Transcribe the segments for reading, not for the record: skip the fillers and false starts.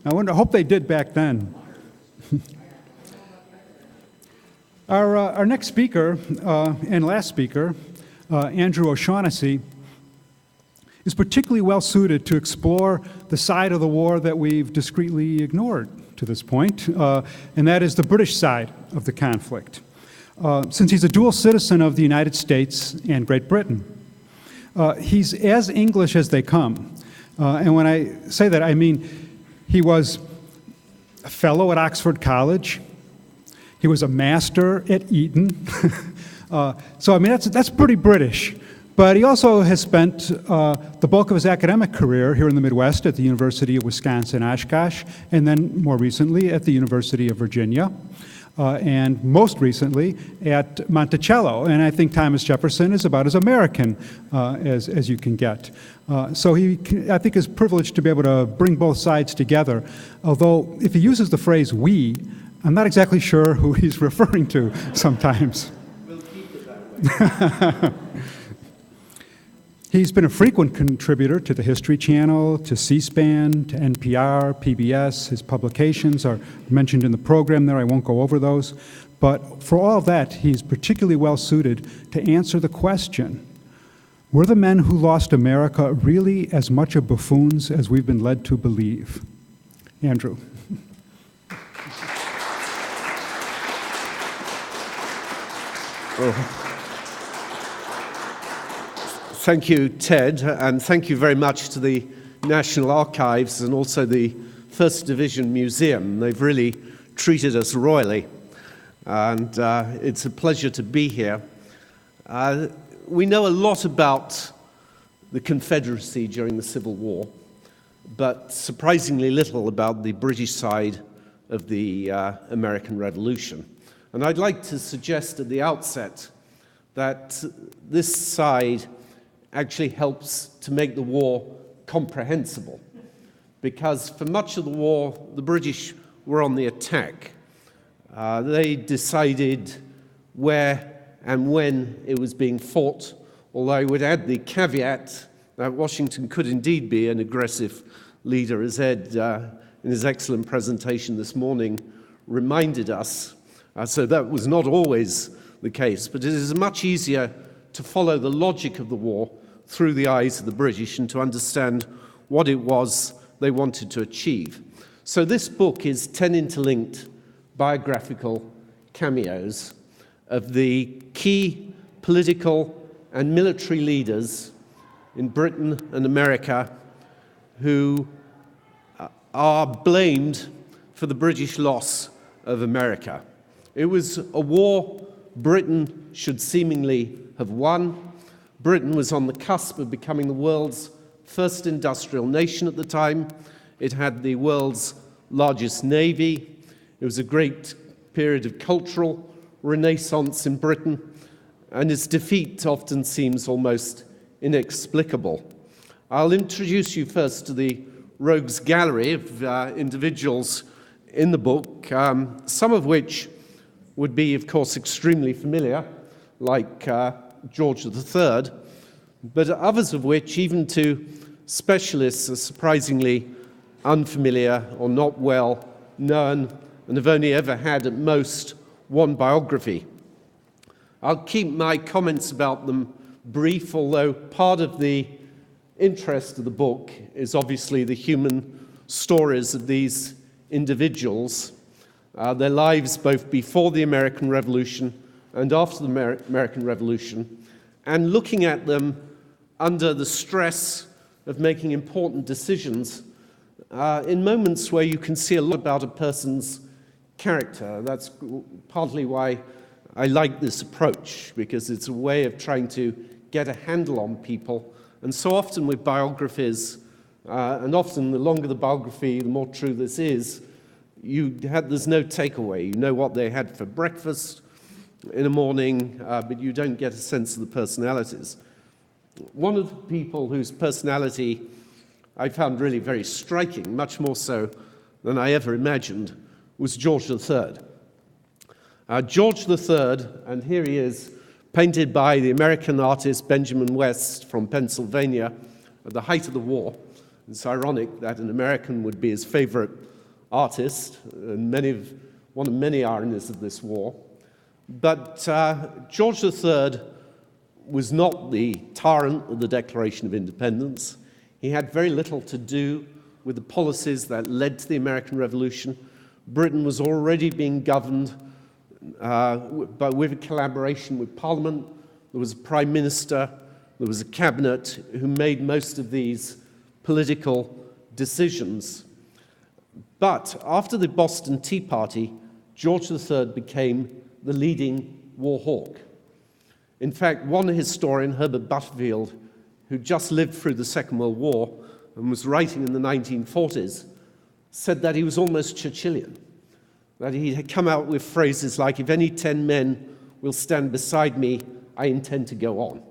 I hope they did back then. Our next speaker and last speaker, Andrew O'Shaughnessy, is particularly well suited to explore the side of the war that we've discreetly ignored to this point, and that is the British side of the conflict. Since he's a dual citizen of the United States and Great Britain, he's as English as they come. And when I say that, I mean he was a fellow at Oxford College. He was a master at Eton. So, I mean, that's pretty British. But he also has spent the bulk of his academic career here in the Midwest at the University of Wisconsin-Oshkosh, and then more recently at the University of Virginia, and most recently at Monticello. And I think Thomas Jefferson is about as American as you can get. So I think is privileged to be able to bring both sides together, although if he uses the phrase "we," I'm not exactly sure who he's referring to sometimes. We'll keep it that way. He's been a frequent contributor to the History Channel, to C-SPAN, to NPR, PBS. His publications are mentioned in the program there. I won't go over those. But for all of that, he's particularly well suited to answer the question, were the men who lost America really as much of buffoons as we've been led to believe? Andrew. Thank you, Ted, and thank you very much to the National Archives and also the First Division Museum. They've really treated us royally, and it's a pleasure to be here. We know a lot about the Confederacy during the Civil War, but surprisingly little about the British side of the American Revolution. And I'd like to suggest at the outset that this side actually helps to make the war comprehensible, because for much of the war, the British were on the attack. They decided where and when it was being fought, although I would add the caveat that Washington could indeed be an aggressive leader, as Ed, in his excellent presentation this morning, reminded us. So that was not always the case, but it is much easier to follow the logic of the war through the eyes of the British and to understand what it was they wanted to achieve. So this book is 10 interlinked biographical cameos of the key political and military leaders in Britain and America who are blamed for the British loss of America. It was a war Britain should seemingly have won. Britain was on the cusp of becoming the world's first industrial nation at the time. It had the world's largest navy. It was a great period of cultural renaissance in Britain, and its defeat often seems almost inexplicable. I'll introduce you first to the rogues gallery of individuals in the book, some of which would be, of course, extremely familiar, like George III, but others of which, even to specialists, are surprisingly unfamiliar or not well known and have only ever had at most one biography. I'll keep my comments about them brief, although part of the interest of the book is obviously the human stories of these individuals, their lives both before the American Revolution and after the American Revolution, and looking at them under the stress of making important decisions in moments where you can see a lot about a person's character. That's partly why I like this approach, because it's a way of trying to get a handle on people. And so often with biographies, and often the longer the biography, the more true this is, there's no takeaway. You know what they had for breakfast in the morning, but you don't get a sense of the personalities. One of the people whose personality I found really very striking, much more so than I ever imagined, was George III. George III, and here he is, painted by the American artist Benjamin West from Pennsylvania at the height of the war. It's ironic that an American would be his favorite artist, and one of many ironies of this war. But George III was not the tyrant of the Declaration of Independence. He had very little to do with the policies that led to the American Revolution. Britain was already being governed with a collaboration with Parliament. There was a Prime Minister, there was a cabinet who made most of these political decisions. But after the Boston Tea Party, George III became the leading war hawk. In fact, one historian, Herbert Butterfield, who just lived through the Second World War and was writing in the 1940s, said that he was almost Churchillian, that he had come out with phrases like, "If any 10 men will stand beside me, I intend to go on."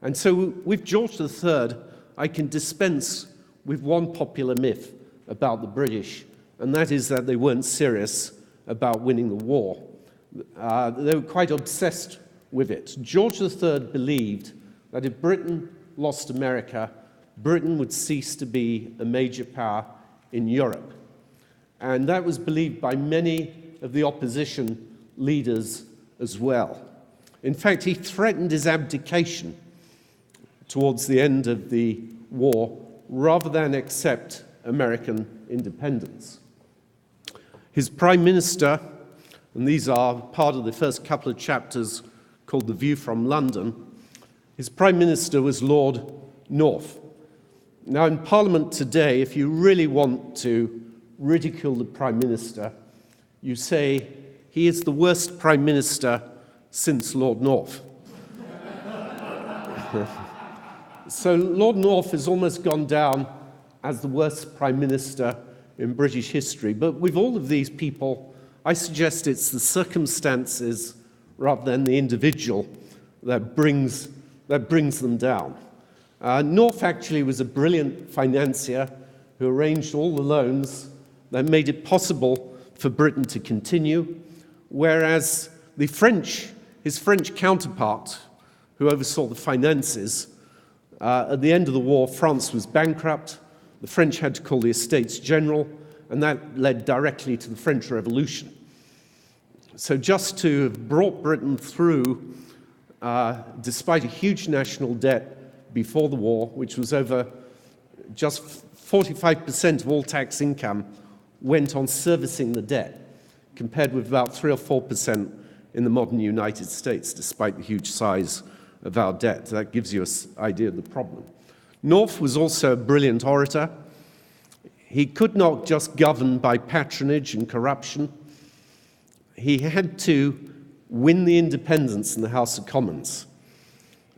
And so with George III, I can dispense with one popular myth about the British, and that is that they weren't serious about winning the war. They were quite obsessed with it. George III believed that if Britain lost America, Britain would cease to be a major power in Europe. And that was believed by many of the opposition leaders as well. In fact, he threatened his abdication towards the end of the war rather than accept American independence. His prime minister, and these are part of the first couple of chapters called The View from London, his prime minister was Lord North. Now, in Parliament today, if you really want to ridicule the prime minister, you say he is the worst prime minister since Lord North. So Lord North has almost gone down as the worst prime minister in British history. But with all of these people, I suggest it's the circumstances rather than the individual that brings them down. North actually was a brilliant financier who arranged all the loans that made it possible for Britain to continue, whereas his French counterpart, who oversaw the finances, at the end of the war, France was bankrupt. The French had to call the Estates General, and that led directly to the French Revolution. So just to have brought Britain through, despite a huge national debt before the war, which was over just 45% of all tax income went on servicing the debt, compared with about 3 or 4% in the modern United States, despite the huge size of our debt. That gives you an idea of the problem. North was also a brilliant orator. He could not just govern by patronage and corruption. He had to win the independence in the House of Commons.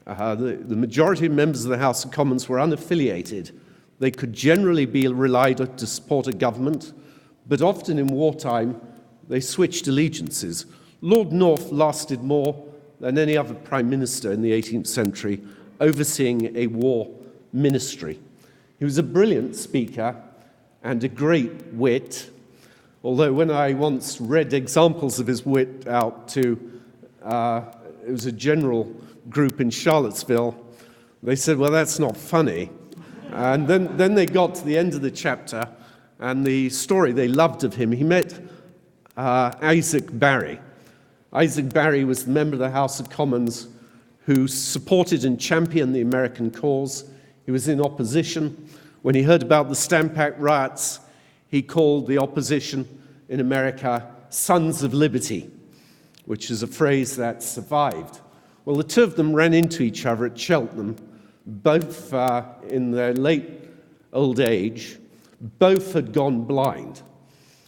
The majority of members of the House of Commons were unaffiliated. They could generally be relied on to support a government, but often in wartime, they switched allegiances. Lord North lasted more than any other prime minister in the 18th century, overseeing a war ministry. He was a brilliant speaker and a great wit, although when I once read examples of his wit out to, it was a general group in Charlottesville, they said, "Well, that's not funny." And then they got to the end of the chapter, and the story they loved of him, he met Isaac Barry. Isaac Barry was the member of the House of Commons who supported and championed the American cause. He was in opposition. When he heard about the Stamp Act riots, he called the opposition in America Sons of Liberty, which is a phrase that survived. Well, the two of them ran into each other at Cheltenham, both in their late old age. Both had gone blind.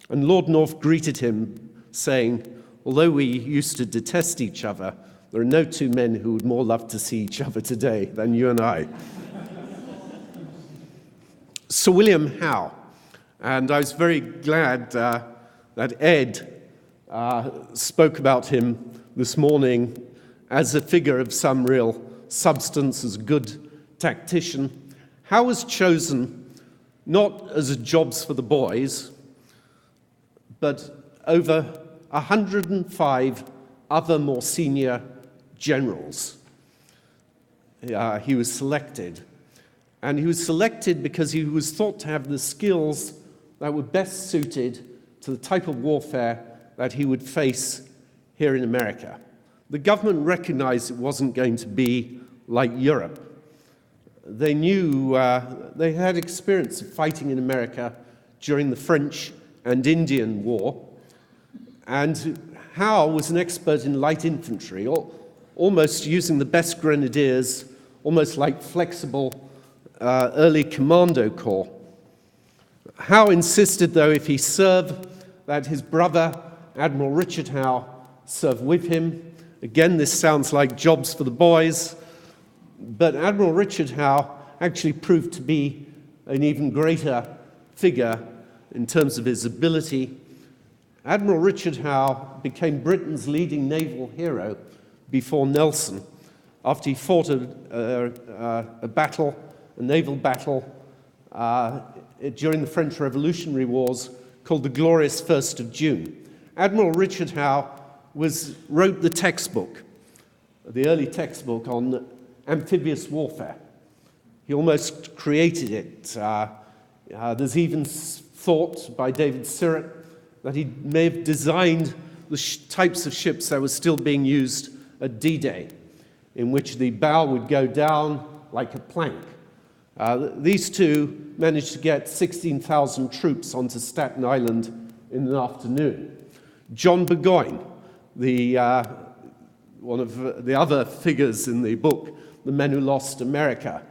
And Lord North greeted him saying, "Although we used to detest each other, there are no two men who would more love to see each other today than you and I." Sir William Howe, and I was very glad that Ed spoke about him this morning as a figure of some real substance, as a good tactician. Howe was chosen not as a jobs for the boys, but over 105 other more senior generals. He was selected. And he was selected because he was thought to have the skills that were best suited to the type of warfare that he would face here in America. The government recognized it wasn't going to be like Europe. They knew, they had experience of fighting in America during the French and Indian War, and Howe was an expert in light infantry, almost using the best grenadiers, almost like flexible early commando corps. Howe insisted, though, if he served, that his brother, Admiral Richard Howe, serve with him. Again, this sounds like jobs for the boys, but Admiral Richard Howe actually proved to be an even greater figure in terms of his ability. Admiral Richard Howe became Britain's leading naval hero before Nelson, after he fought a battle, a naval battle, during the French Revolutionary Wars called the Glorious 1st of June. Admiral Richard Howe wrote the textbook, the early textbook on amphibious warfare. He almost created it. There's even thought by David Sirrett that he may have designed the types of ships that were still being used at D-Day, in which the bow would go down like a plank. These two managed to get 16,000 troops onto Staten Island in an afternoon. John Burgoyne, one of the other figures in the book, The Men Who Lost America.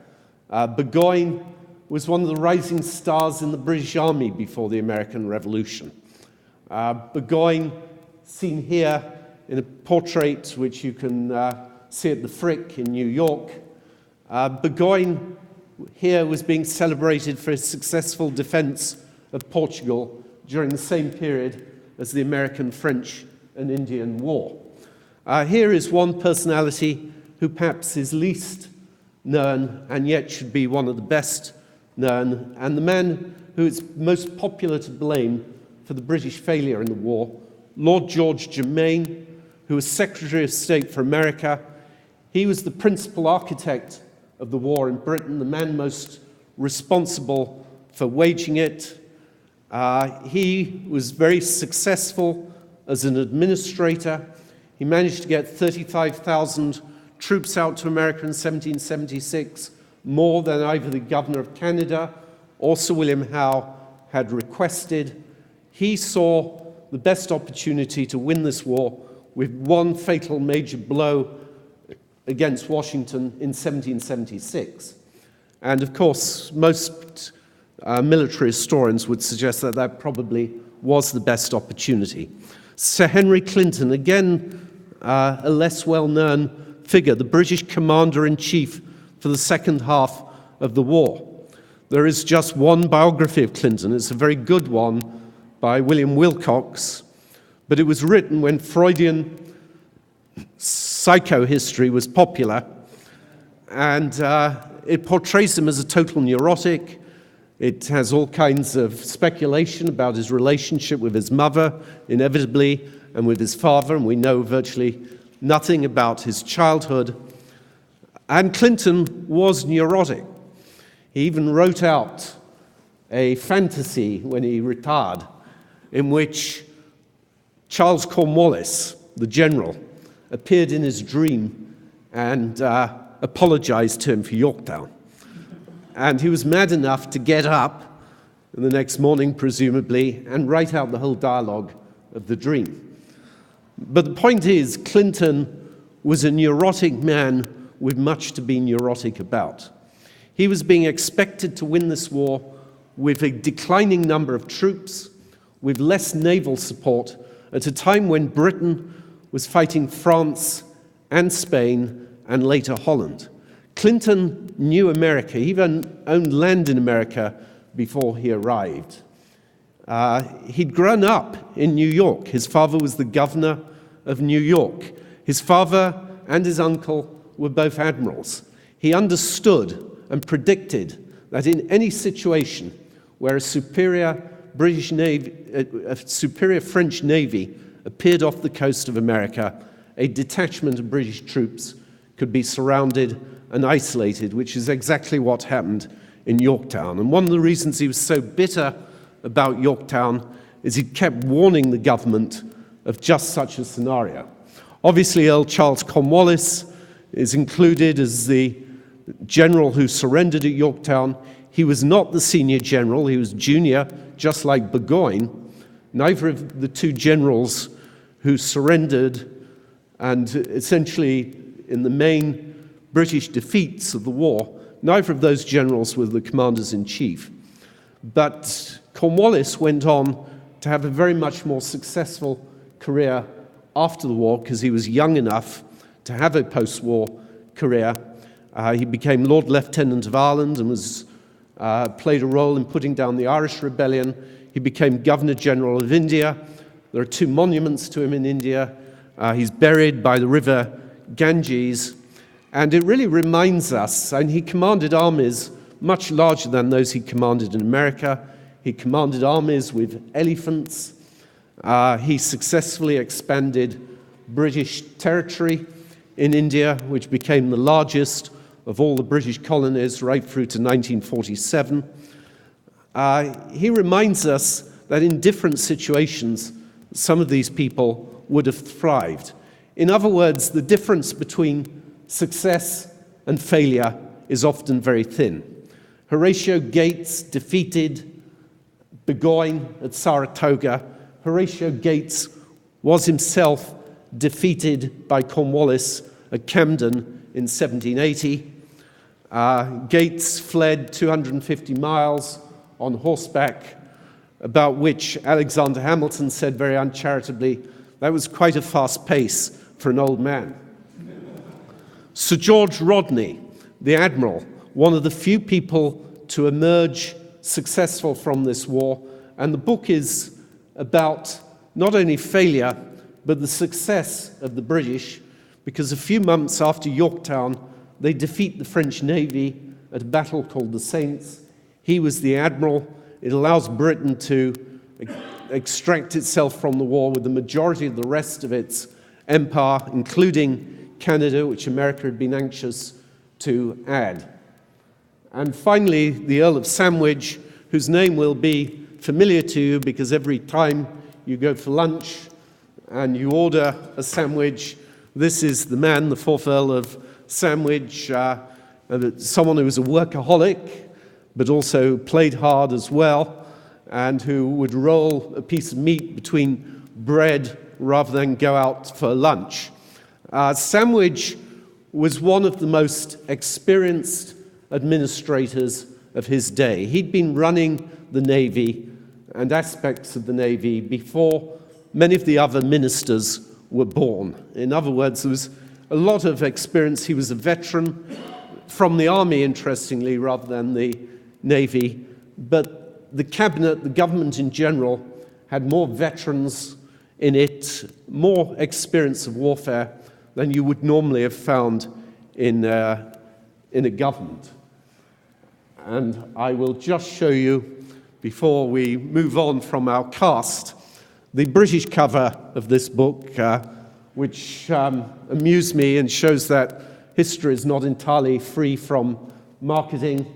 Burgoyne was one of the rising stars in the British Army before the American Revolution. Burgoyne, seen here in a portrait which you can see at the Frick in New York. Burgoyne here was being celebrated for his successful defense of Portugal during the same period as the American, French, and Indian War. Here is one personality who perhaps is least known and yet should be one of the best known, and the man who is most popular to blame for the British failure in the war, Lord George Germain, who was Secretary of State for America. He was the principal architect of the war in Britain, the man most responsible for waging it. He was very successful as an administrator. He managed to get 35,000 troops out to America in 1776, more than either the governor of Canada or Sir William Howe had requested. He saw the best opportunity to win this war with one fatal major blow against Washington in 1776. And of course, most military historians would suggest that that probably was the best opportunity. Sir Henry Clinton, again, a less well-known figure, the British commander-in-chief for the second half of the war. There is just one biography of Clinton. It's a very good one by William Wilcox, but it was written when Freudian psychohistory was popular, and it portrays him as a total neurotic. It has all kinds of speculation about his relationship with his mother, inevitably, and with his father, and we know virtually nothing about his childhood. And Clinton was neurotic. He even wrote out a fantasy when he retired in which Charles Cornwallis, the general, appeared in his dream and apologized to him for Yorktown. And he was mad enough to get up the next morning, presumably, and write out the whole dialogue of the dream. But the point is, Clinton was a neurotic man with much to be neurotic about. He was being expected to win this war with a declining number of troops, with less naval support, at a time when Britain was fighting France and Spain and later Holland. Clinton knew America. He even owned land in America before he arrived. He'd grown up in New York. His father was the governor of New York. His father and his uncle were both admirals. He understood and predicted that in any situation where a superior British Navy, a superior French Navy appeared off the coast of America, a detachment of British troops could be surrounded and isolated, which is exactly what happened in Yorktown. And one of the reasons he was so bitter about Yorktown is he kept warning the government of just such a scenario. Obviously, Earl Charles Cornwallis is included as the general who surrendered at Yorktown. He was not the senior general, he was junior, just like Burgoyne. Neither of the two generals who surrendered and essentially in the main British defeats of the war, neither of those generals were the commanders-in-chief. But Cornwallis went on to have a very much more successful career after the war because he was young enough to have a post-war career. He became Lord Lieutenant of Ireland and played a role in putting down the Irish Rebellion. He became Governor General of India. There are two monuments to him in India. He's buried by the river Ganges. And it really reminds us, and he commanded armies much larger than those he commanded in America. He commanded armies with elephants. He successfully expanded British territory in India, which became the largest of all the British colonies right through to 1947. He reminds us that in different situations, some of these people would have thrived. In other words, the difference between success and failure is often very thin. Horatio Gates defeated Burgoyne at Saratoga. Horatio Gates was himself defeated by Cornwallis at Camden in 1780. Gates fled 250 miles on horseback, about which Alexander Hamilton said very uncharitably, that was quite a fast pace for an old man. Sir George Rodney, the Admiral, one of the few people to emerge successful from this war, and the book is about not only failure, but the success of the British, because a few months after Yorktown, they defeat the French Navy at a battle called the Saints. He was the admiral. It allows Britain to extract itself from the war with the majority of the rest of its empire, including Canada, which America had been anxious to add. And finally, the Earl of Sandwich, whose name will be familiar to you because every time you go for lunch and you order a sandwich, this is the man, the fourth Earl of Sandwich, someone who was a workaholic, but also played hard as well, and who would roll a piece of meat between bread rather than go out for lunch. Sandwich was one of the most experienced administrators of his day. He'd been running the Navy and aspects of the Navy before many of the other ministers were born. In other words, there was a lot of experience. He was a veteran from the Army, interestingly, rather than the Navy. But the cabinet, the government in general, had more veterans in it, more experience of warfare than you would normally have found in a government. And I will just show you, before we move on from our cast, the British cover of this book, which amused me and shows that history is not entirely free from marketing.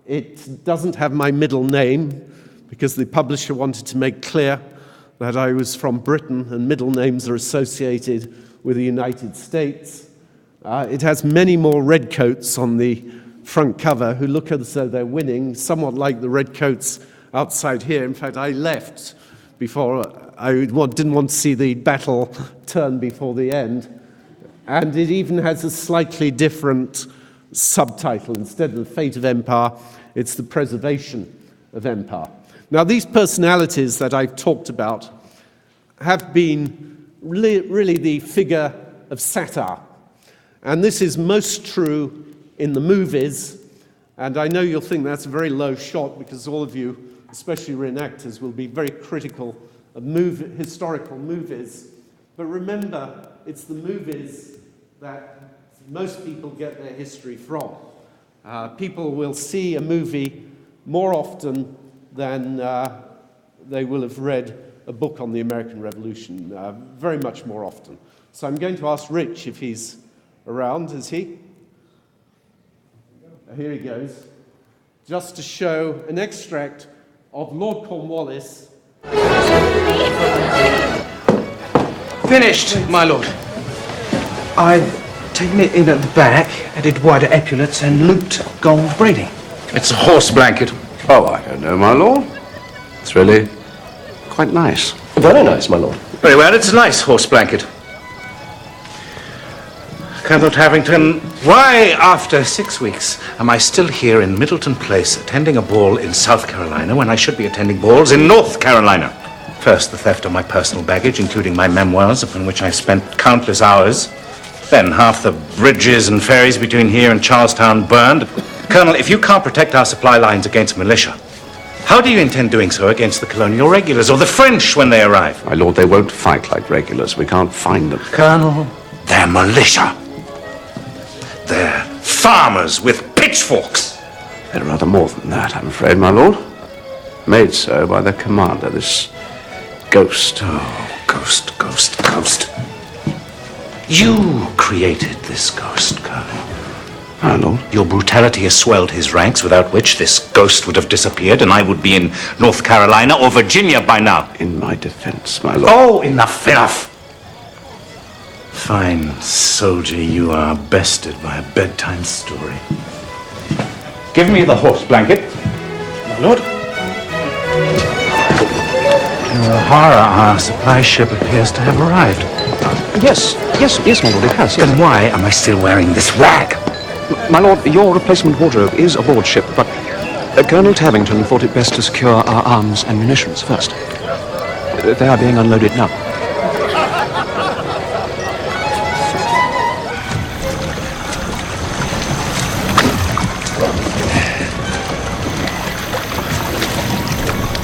It doesn't have my middle name because the publisher wanted to make clear that I was from Britain and middle names are associated with the United States. It has many more redcoats on the front cover who look as though they're winning, somewhat like the redcoats outside here. In fact, I left before I didn't want to see the battle turn before the end. And it even has a slightly different subtitle. Instead of the fate of empire, it's the preservation of empire. Now, these personalities that I've talked about have been really the figure of satire. And this is most true in the movies. And I know you'll think that's a very low shot because all of you, especially reenactors, will be very critical of historical movies. But remember, it's the movies that most people get their history from. People will see a movie more often than they will have read a book on the American Revolution, very much more often. So I'm going to ask Rich if he's around, is he? Here he goes. Just to show an extract of Lord Cornwallis. Finished, my lord. I've taken it in at the back, added wider epaulets and looped gold braiding. It's a horse blanket. Oh, I don't know, my lord. It's really quite nice. Very nice, my lord. Very well, it's a nice horse blanket. Colonel Tarrington, why, after 6 weeks, am I still here in Middleton Place attending a ball in South Carolina when I should be attending balls in North Carolina? First, the theft of my personal baggage, including my memoirs, upon which I spent countless hours. Then half the bridges and ferries between here and Charlestown burned. Colonel, if you can't protect our supply lines against militia, how do you intend doing so against the colonial regulars or the French when they arrive? My lord, they won't fight like regulars. We can't find them. Colonel, they're militia. They're farmers with pitchforks. They're rather more than that, I'm afraid, my lord. Made so by their commander, this ghost. Oh, ghost, ghost, ghost. You created this ghost, Colonel. My lord. Your brutality has swelled his ranks, without which this ghost would have disappeared and I would be in North Carolina or Virginia by now. In my defense, my lord. Oh, enough, enough. Fine soldier, you are bested by a bedtime story. Give me the horse blanket. My lord. To our horror, our supply ship appears to have arrived. Yes, my lord, it has, yes. Then why am I still wearing this rag? My lord, your replacement wardrobe is aboard ship, but Colonel Tarrington thought it best to secure our arms and munitions first. They are being unloaded now.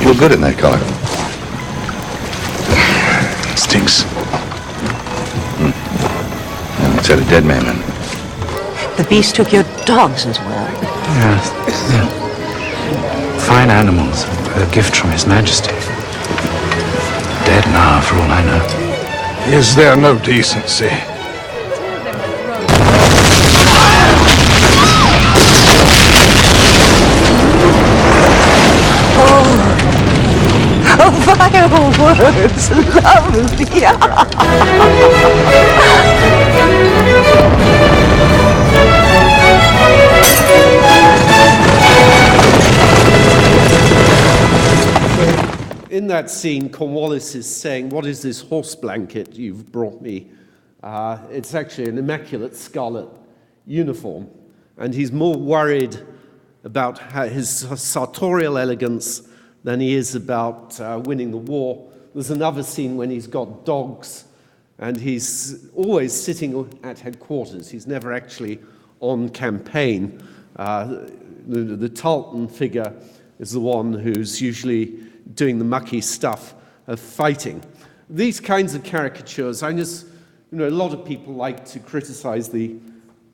You look good in that color. Stinks. And it's had a dead man in it. The beast took your dogs as well. Yes. Fine animals. A gift from His Majesty. Dead now, for all I know. Is there no decency? Oh, vile words, lovely. In that scene, Cornwallis is saying, "What is this horse blanket you've brought me?" It's actually an immaculate scarlet uniform, and he's more worried about his sartorial elegance than he is about winning the war. There's another scene when he's got dogs, and he's always sitting at headquarters. He's never actually on campaign. The Tarleton figure is the one who's usually doing the mucky stuff of fighting. These kinds of caricatures, a lot of people like to criticize the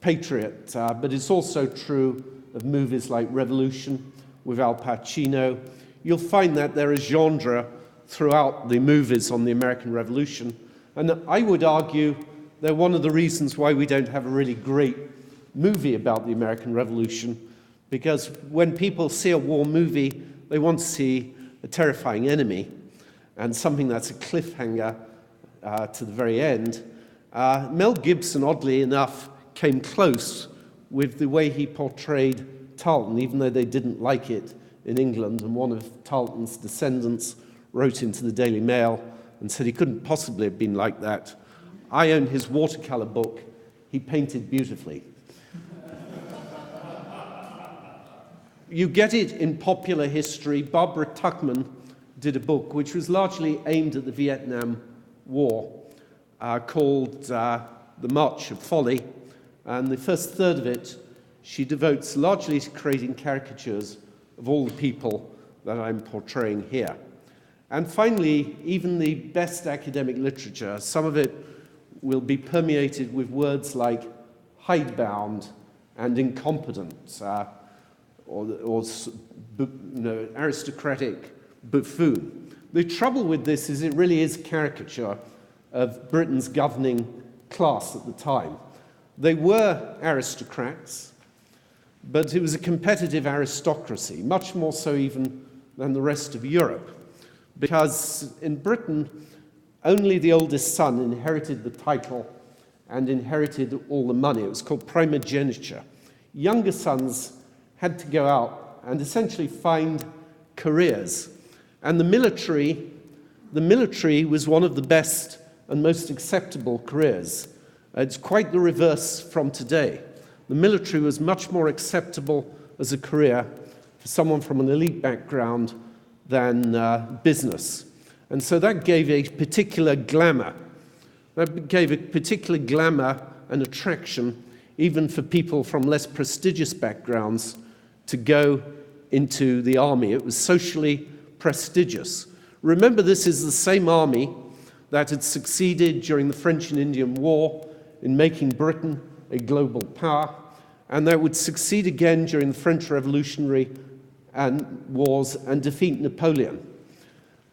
Patriot, but it's also true of movies like Revolution with Al Pacino. You'll find that there is genre throughout the movies on the American Revolution, and I would argue they're one of the reasons why we don't have a really great movie about the American Revolution, because when people see a war movie, they want to see a terrifying enemy and something that's a cliffhanger to the very end. Mel Gibson, oddly enough, came close with the way he portrayed Tarleton, even though they didn't like it in England, and one of Tarleton's descendants wrote into the Daily Mail and said he couldn't possibly have been like that. I own his watercolor book. He painted beautifully. You get it in popular history. Barbara Tuchman did a book which was largely aimed at the Vietnam War called The March of Folly, and the first third of it she devotes largely to creating caricatures of all the people that I'm portraying here. And finally, even the best academic literature, some of it will be permeated with words like hidebound and incompetent, or aristocratic buffoon. The trouble with this is it really is a caricature of Britain's governing class at the time. They were aristocrats, but it was a competitive aristocracy, much more so even than the rest of Europe, because in Britain, only the oldest son inherited the title and inherited all the money. It was called primogeniture. Younger sons had to go out and essentially find careers. And the military was one of the best and most acceptable careers. It's quite the reverse from today. The military was much more acceptable as a career for someone from an elite background than business. And so that gave a particular glamour. That gave a particular glamour and attraction even for people from less prestigious backgrounds to go into the army. It was socially prestigious. Remember, this is the same army that had succeeded during the French and Indian War in making Britain a global power, and that would succeed again during the French Revolutionary Wars and defeat Napoleon.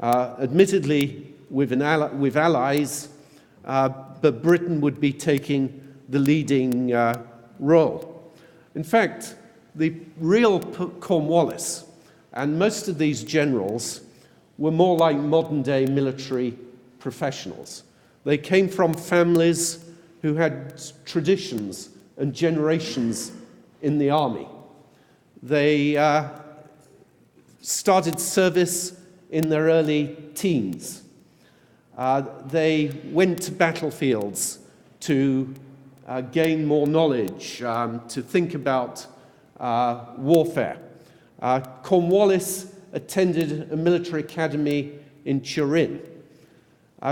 Admittedly, with allies, but Britain would be taking the leading role. In fact, the real Cornwallis and most of these generals were more like modern-day military professionals. They came from families who had traditions and generations in the army. They started service in their early teens. They went to battlefields to gain more knowledge, to think about warfare. Cornwallis attended a military academy in Turin.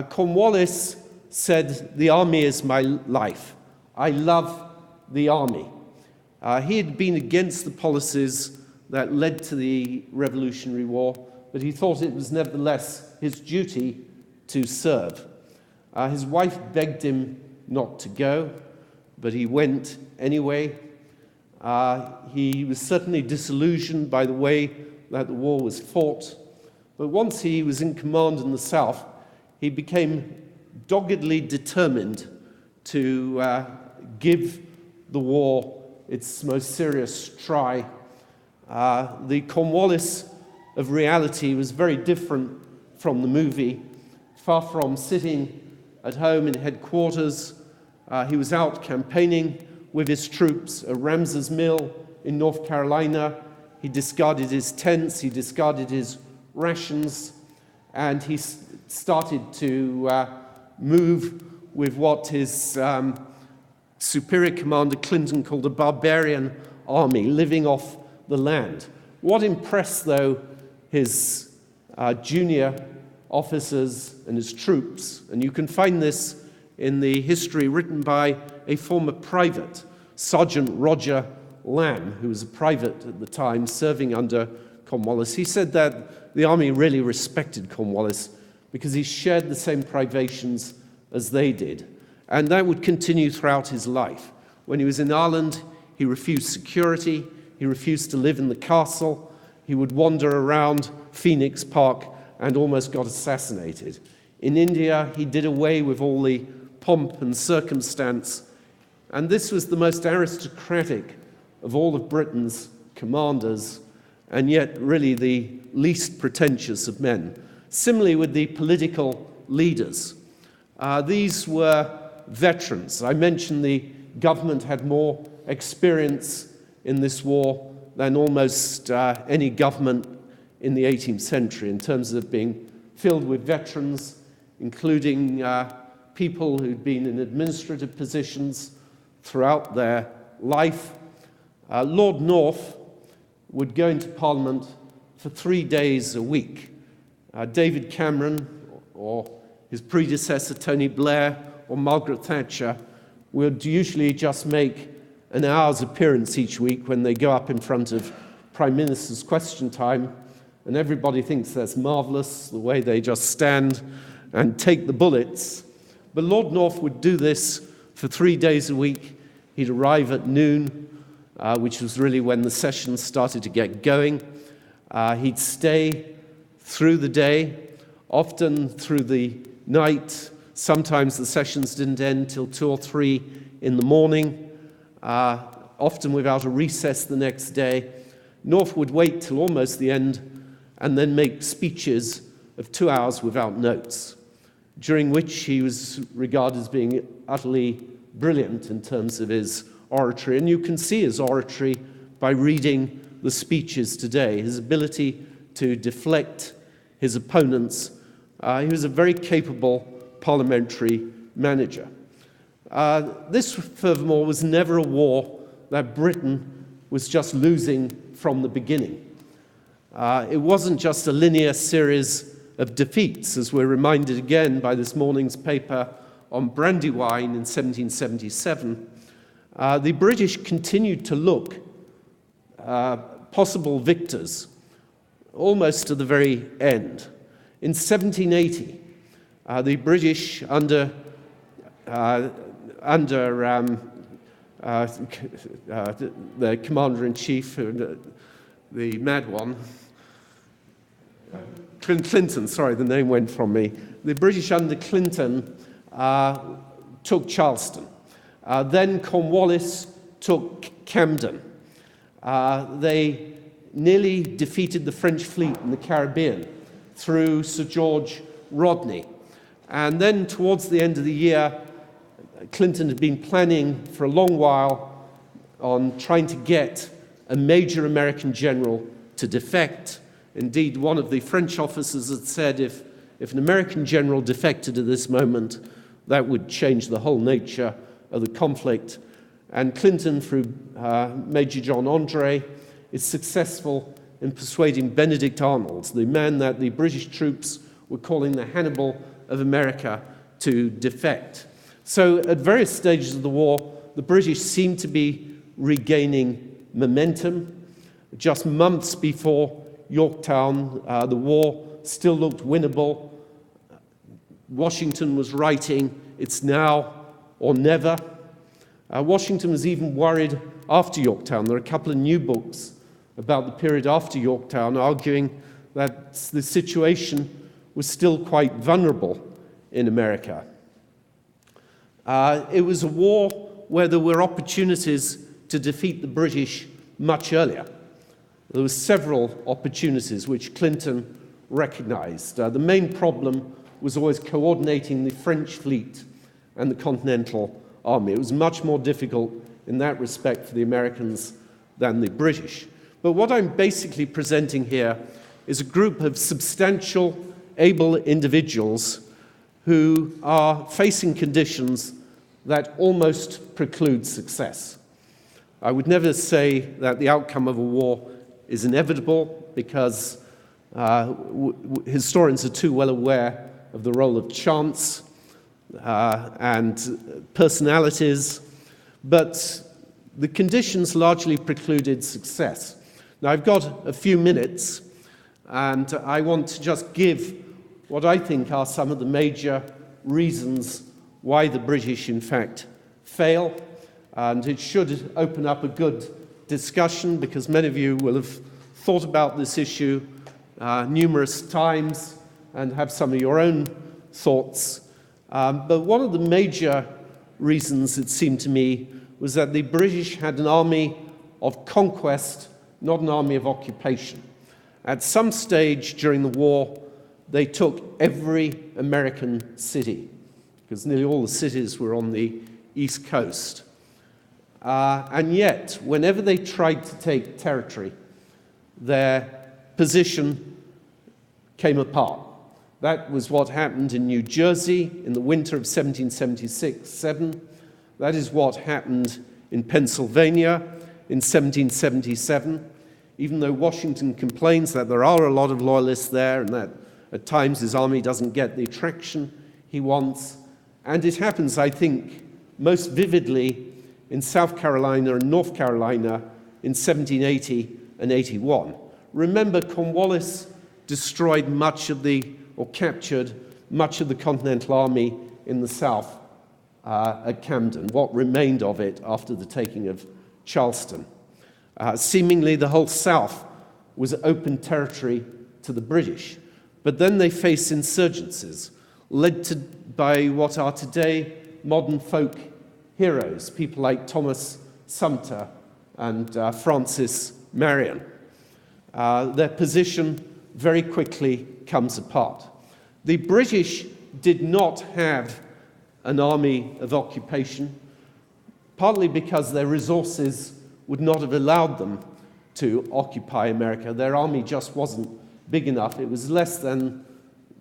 Cornwallis said, "The army is my life. I love the army." He had been against the policies that led to the Revolutionary War, but he thought it was nevertheless his duty to serve. His wife begged him not to go, but he went anyway. He was certainly disillusioned by the way that the war was fought, but once he was in command in the south, he became doggedly determined to give the war its most serious try. The Cornwallis of reality was very different from the movie. Far from sitting at home in headquarters, he was out campaigning with his troops at Rams's Mill in North Carolina. He discarded his tents, he discarded his rations, and he started to move with what his superior commander Clinton called a barbarian army, living off the land. What impressed, though, his junior officers and his troops, and you can find this in the history written by a former private, Sergeant Roger Lamb, who was a private at the time serving under Cornwallis. He said that the army really respected Cornwallis because he shared the same privations as they did. And that would continue throughout his life. When he was in Ireland, he refused security, he refused to live in the castle, he would wander around Phoenix Park and almost got assassinated. In India, he did away with all the pomp and circumstance, and this was the most aristocratic of all of Britain's commanders, and yet really the least pretentious of men. Similarly with the political leaders. These were veterans. I mentioned the government had more experience in this war than almost any government in the 18th century in terms of being filled with veterans, including people who'd been in administrative positions throughout their life. Lord North would go into Parliament for 3 days a week. David Cameron, or his predecessor Tony Blair, or Margaret Thatcher would usually just make an hour's appearance each week when they go up in front of Prime Minister's Question Time, and everybody thinks that's marvelous, the way they just stand and take the bullets. But Lord North would do this for 3 days a week. He'd arrive at noon, which was really when the sessions started to get going. He'd stay through the day, often through the night. Sometimes the sessions didn't end till 2 or 3 in the morning, often without a recess the next day. North would wait till almost the end and then make speeches of 2 hours without notes, during which he was regarded as being utterly brilliant in terms of his oratory. And you can see his oratory by reading the speeches today, his ability to deflect his opponents. He was a very capable parliamentary manager. This, furthermore, was never a war that Britain was just losing from the beginning. It wasn't just a linear series of defeats, as we're reminded again by this morning's paper on Brandywine in 1777. The British continued to look possible victors almost to the very end. In 1780, the British under the commander-in-chief, the mad one, Clinton, sorry, the name went from me. The British under Clinton took Charleston. Then Cornwallis took Camden. They nearly defeated the French fleet in the Caribbean through Sir George Rodney. And then towards the end of the year, Clinton had been planning for a long while on trying to get a major American general to defect. Indeed, one of the French officers had said if an American general defected at this moment, that would change the whole nature of the conflict. And Clinton, through Major John Andre, is successful in persuading Benedict Arnold, the man that the British troops were calling the Hannibal of America, to defect. So at various stages of the war, the British seemed to be regaining momentum. Just months before Yorktown, the war still looked winnable. Washington was writing, "It's now or never." Washington was even worried after Yorktown. There are a couple of new books about the period after Yorktown arguing that the situation was still quite vulnerable in America. It was a war where there were opportunities to defeat the British much earlier. There were several opportunities which Clinton recognized. The main problem was always coordinating the French fleet and the Continental Army. It was much more difficult in that respect for the Americans than the British. But what I'm basically presenting here is a group of substantial, able individuals who are facing conditions that almost preclude success. I would never say that the outcome of a war is inevitable, because historians are too well aware of the role of chance and personalities, but the conditions largely precluded success. Now, I've got a few minutes, and I want to just give what I think are some of the major reasons why the British, in fact, fail. And it should open up a good discussion, because many of you will have thought about this issue numerous times and have some of your own thoughts. But one of the major reasons, it seemed to me, was that the British had an army of conquest, not an army of occupation. At some stage during the war, they took every American city, because nearly all the cities were on the East Coast. And yet, whenever they tried to take territory, their position came apart. That was what happened in New Jersey in the winter of 1776-7. That is what happened in Pennsylvania in 1777. Even though Washington complains that there are a lot of loyalists there and that at times his army doesn't get the traction he wants. And it happens, I think, most vividly in South Carolina and North Carolina in 1780 and 81. Remember, Cornwallis destroyed captured much of the Continental Army in the South at Camden, what remained of it after the taking of Charleston. Seemingly the whole South was open territory to the British. But then they faced insurgencies led by what are today modern folk heroes, people like Thomas Sumter and Francis Marion. Their position very quickly comes apart. The British did not have an army of occupation, partly because their resources would not have allowed them to occupy America. Their army just wasn't big enough. It was less than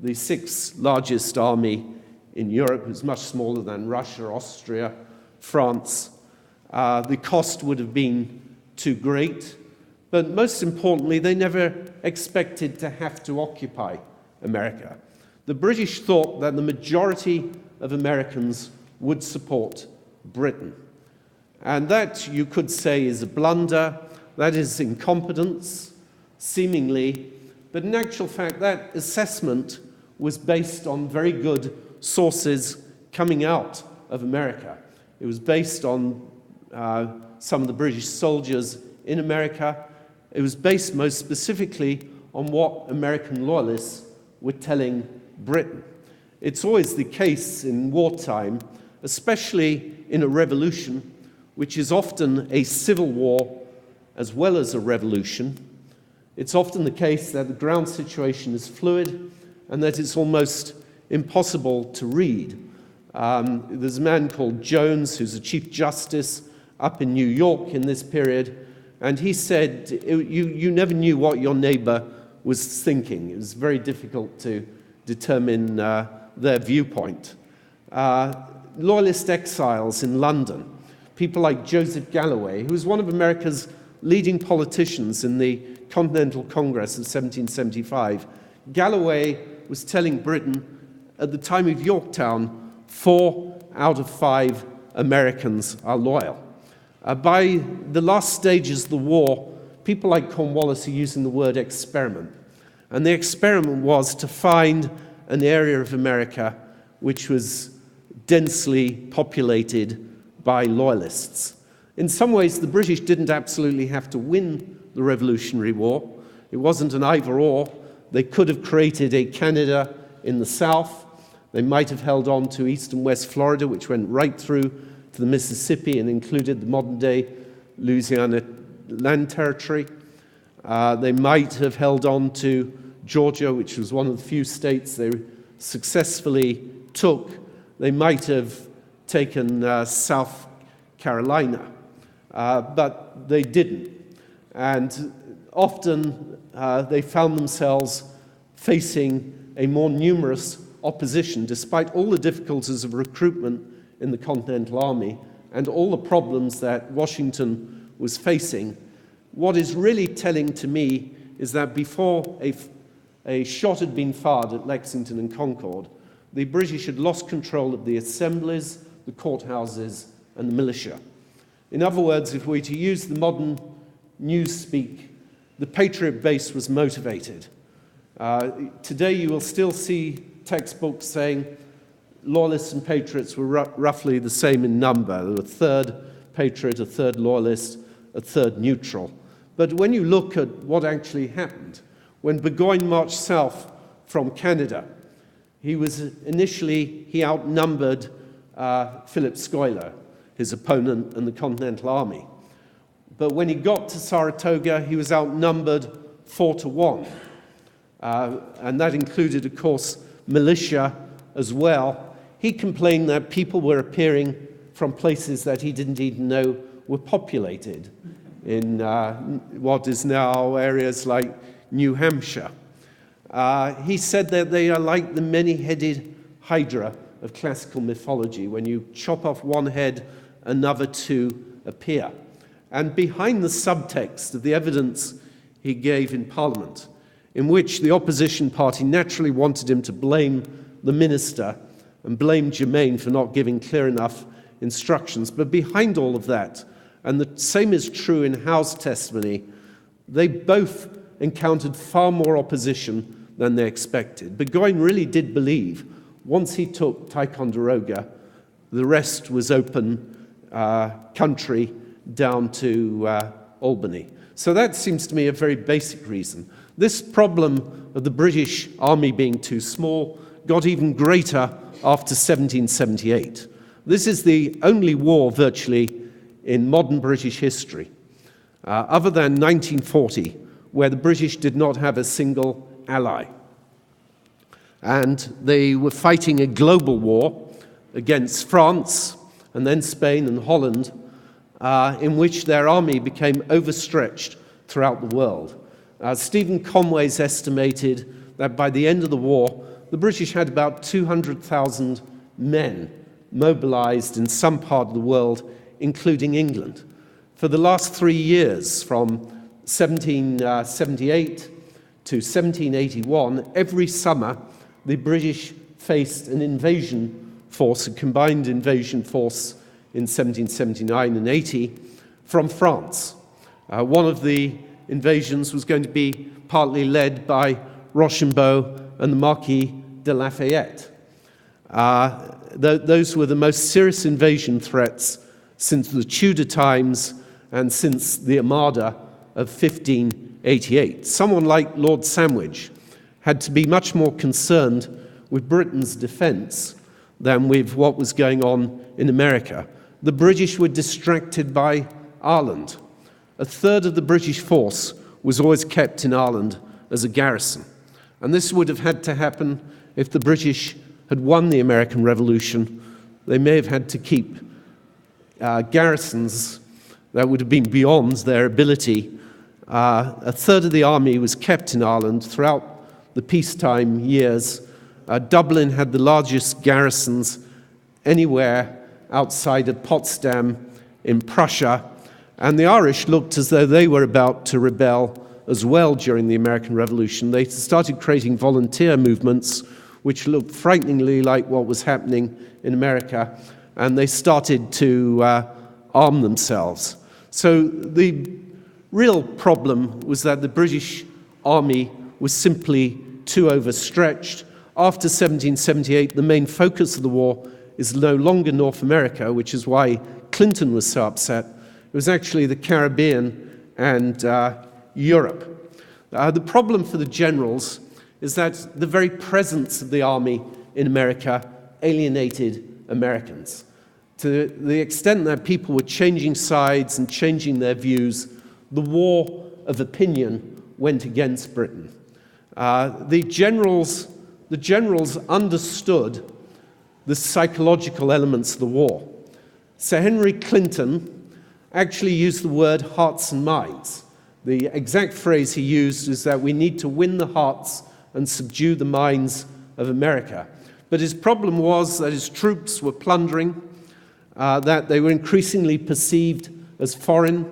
the sixth largest army in Europe. It was much smaller than Russia, Austria, France. The cost would have been too great. But most importantly, they never expected to have to occupy America. The British thought that the majority of Americans would support Britain. And that, you could say, is a blunder. That is incompetence, seemingly. But in actual fact, that assessment was based on very good sources coming out of America. It was based on some of the British soldiers in America. It was based most specifically on what American loyalists were telling Britain. It's always the case in wartime, especially in a revolution, which is often a civil war as well as a revolution. It's often the case that the ground situation is fluid and that it's almost impossible to read. There's a man called Jones, who's a Chief Justice up in New York in this period, and he said, you never knew what your neighbor was thinking. It was very difficult to determine their viewpoint. Loyalist exiles in London, people like Joseph Galloway, who was one of America's leading politicians in the Continental Congress of 1775. Galloway was telling Britain, at the time of Yorktown, 4 out of 5 Americans are loyal. By the last stages of the war, people like Cornwallis are using the word experiment. And the experiment was to find an area of America which was densely populated by loyalists. In some ways, the British didn't absolutely have to win the Revolutionary War. It wasn't an either-or. They could have created a Canada in the south. They might have held on to east and west Florida, which went right through to the Mississippi and included the modern-day Louisiana land territory. They might have held on to Georgia, which was one of the few states they successfully took. They might have taken South Carolina, but they didn't. And often they found themselves facing a more numerous opposition, despite all the difficulties of recruitment in the Continental Army and all the problems that Washington was facing. What is really telling to me is that before a shot had been fired at Lexington and Concord, the British had lost control of the assemblies, the courthouses, and the militia. In other words, if we were to use the modern newspeak, the Patriot base was motivated. Today you will still see textbooks saying Loyalists and Patriots were roughly the same in number. There were a third Patriot, a third Loyalist, a third neutral. But when you look at what actually happened, when Burgoyne marched south from Canada, he outnumbered Philip Schuyler, his opponent in the Continental Army. But when he got to Saratoga, he was outnumbered 4-1. And that included, of course, militia as well. He complained that people were appearing from places that he didn't even know were populated in what is now areas like New Hampshire. He said that they are like the many-headed hydra of classical mythology. When you chop off one head, another two appear. And behind the subtext of the evidence he gave in Parliament, in which the opposition party naturally wanted him to blame the minister and blame Germain for not giving clear enough instructions. But behind all of that, and the same is true in Howe's testimony, they both encountered far more opposition than they expected. Burgoyne really did believe once he took Ticonderoga, the rest was open country down to Albany. So that seems to me a very basic reason. This problem of the British army being too small got even greater after 1778. This is the only war virtually in modern British history, other than 1940, where the British did not have a single ally. And they were fighting a global war against France and then Spain and Holland, in which their army became overstretched throughout the world. Stephen Conway's estimated that by the end of the war, the British had about 200,000 men mobilized in some part of the world, including England. For the last 3 years, from 1778 to 1781, every summer, the British faced an invasion force, a combined invasion force in 1779 and 80 from France. One of the invasions was going to be partly led by Rochambeau and the Marquis de Lafayette. Those were the most serious invasion threats since the Tudor times and since the Armada of 1588. Someone like Lord Sandwich had to be much more concerned with Britain's defense than with what was going on in America. The British were distracted by Ireland. A third of the British force was always kept in Ireland as a garrison. And this would have had to happen if the British had won the American Revolution. They may have had to keep garrisons that would have been beyond their ability. A third of the army was kept in Ireland throughout the peacetime years. Dublin had the largest garrisons anywhere outside of Potsdam in Prussia, and the Irish looked as though they were about to rebel as well during the American Revolution. They started creating volunteer movements which looked frighteningly like what was happening in America, and they started to arm themselves. So the real problem was that the British army was simply too overstretched. After 1778, the main focus of the war is no longer North America, which is why Clinton was so upset. It was actually the Caribbean and Europe. The problem for the generals is that the very presence of the army in America alienated Americans. To the extent that people were changing sides and changing their views, the war of opinion went against Britain. The generals understood the psychological elements of the war. Sir Henry Clinton actually used the word hearts and minds. The exact phrase he used is that we need to win the hearts and subdue the minds of America. But his problem was that his troops were plundering, that they were increasingly perceived as foreign,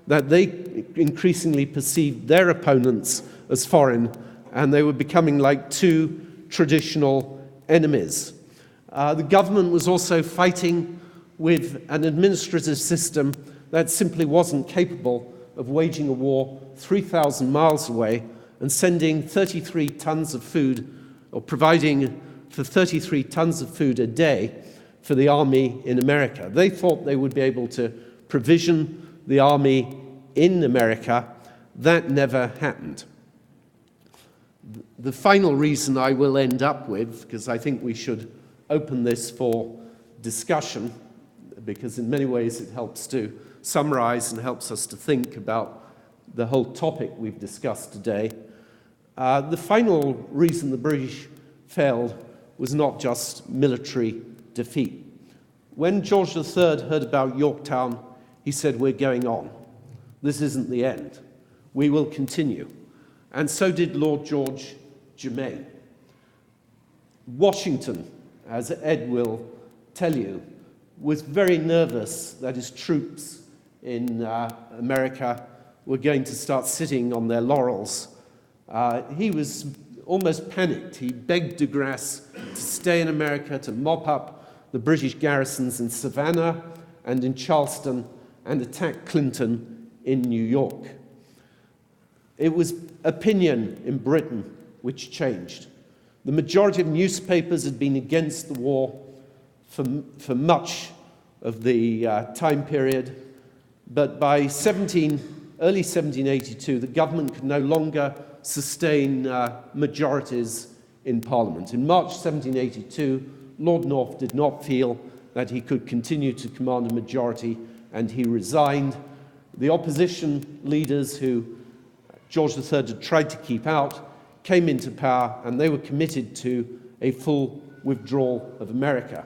that they increasingly perceived their opponents as foreign, and they were becoming like two traditional enemies. The government was also fighting with an administrative system that simply wasn't capable of waging a war 3,000 miles away and sending 33 tons of food, or providing for 33 tons of food a day for the army in America. They thought they would be able to provision the army in America. That never happened. The final reason I will end up with, because I think we should open this for discussion, because in many ways it helps to summarize and helps us to think about the whole topic we've discussed today. The final reason the British failed was not just military defeat. When George III heard about Yorktown, he said, "We're going on. This isn't the end. We will continue." And so did Lord George Germain. Washington, as Ed will tell you, was very nervous that his troops in America were going to start sitting on their laurels. He was almost panicked. He begged de Grasse to stay in America, to mop up the British garrisons in Savannah and in Charleston and attack Clinton in New York. It was opinion in Britain which changed. The majority of newspapers had been against the war for much of the time period, but by early 1782, the government could no longer sustain majorities in Parliament. In March 1782, Lord North did not feel that he could continue to command a majority, and he resigned. The opposition leaders who George III had tried to keep out came into power, and they were committed to a full withdrawal of America.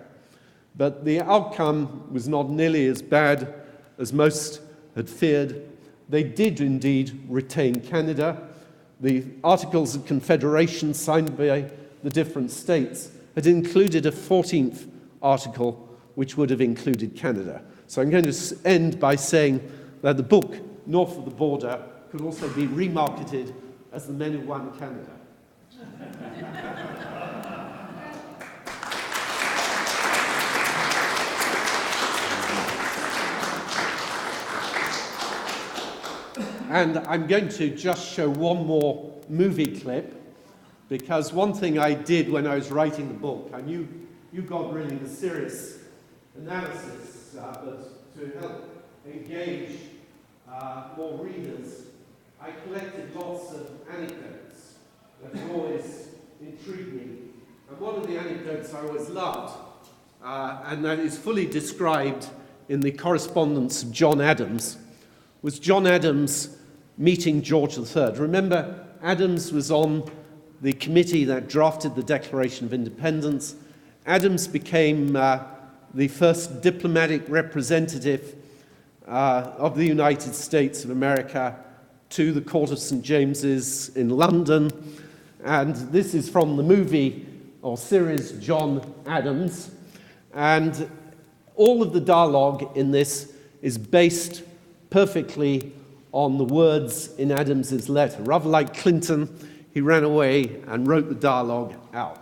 But the outcome was not nearly as bad as most had feared. They did indeed retain Canada. The Articles of Confederation signed by the different states had included a 14th article which would have included Canada. So I'm going to end by saying that the book, North of the Border, could also be remarketed as The Men Who Won Canada. And I'm going to just show one more movie clip, because one thing I did when I was writing the book, I knew you got really the serious analysis, but to help engage more readers, I collected lots of anecdotes that have always intrigued me. And one of the anecdotes I always loved, and that is fully described in the correspondence of John Adams, was John Adams meeting George III. Remember, Adams was on the committee that drafted the Declaration of Independence. Adams became the first diplomatic representative of the United States of America to the Court of St. James's in London. And this is from the movie or series John Adams. And all of the dialogue in this is based perfectly on the words in Adams's letter. Rather like Clinton, he ran away and wrote the dialogue out.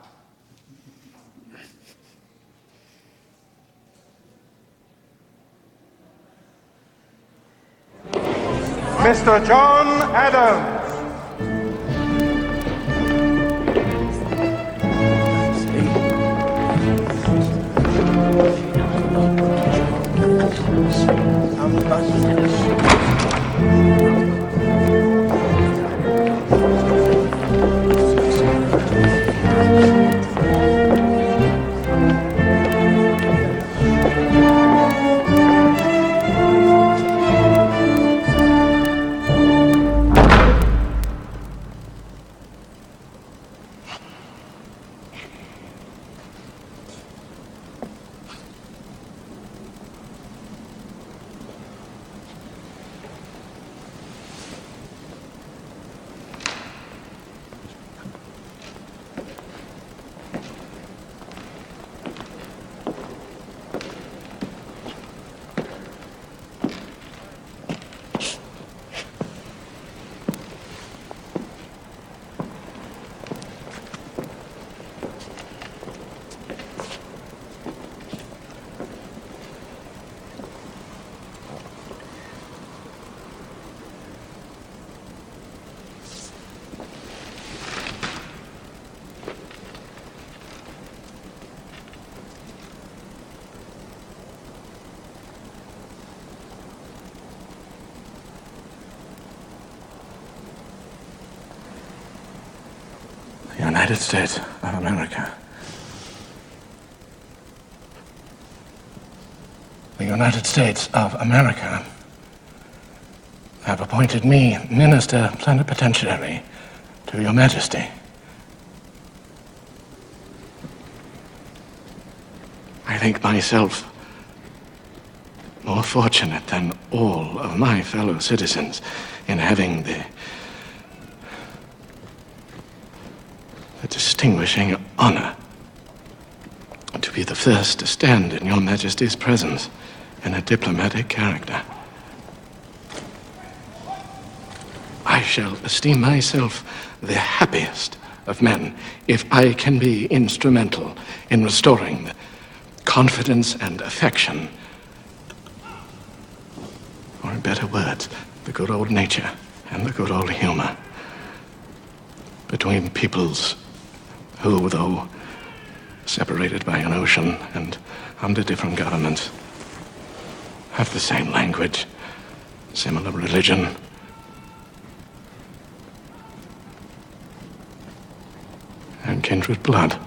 Mr. John Adams. United States of America. The United States of America have appointed me Minister Plenipotentiary to Your Majesty. I think myself more fortunate than all of my fellow citizens in having the distinguishing honor to be the first to stand in Your Majesty's presence in a diplomatic character. I shall esteem myself the happiest of men if I can be instrumental in restoring the confidence and affection, or in better words, the good old nature and the good old humor between peoples who, though separated by an ocean and under different governments, have the same language, similar religion, and kindred blood.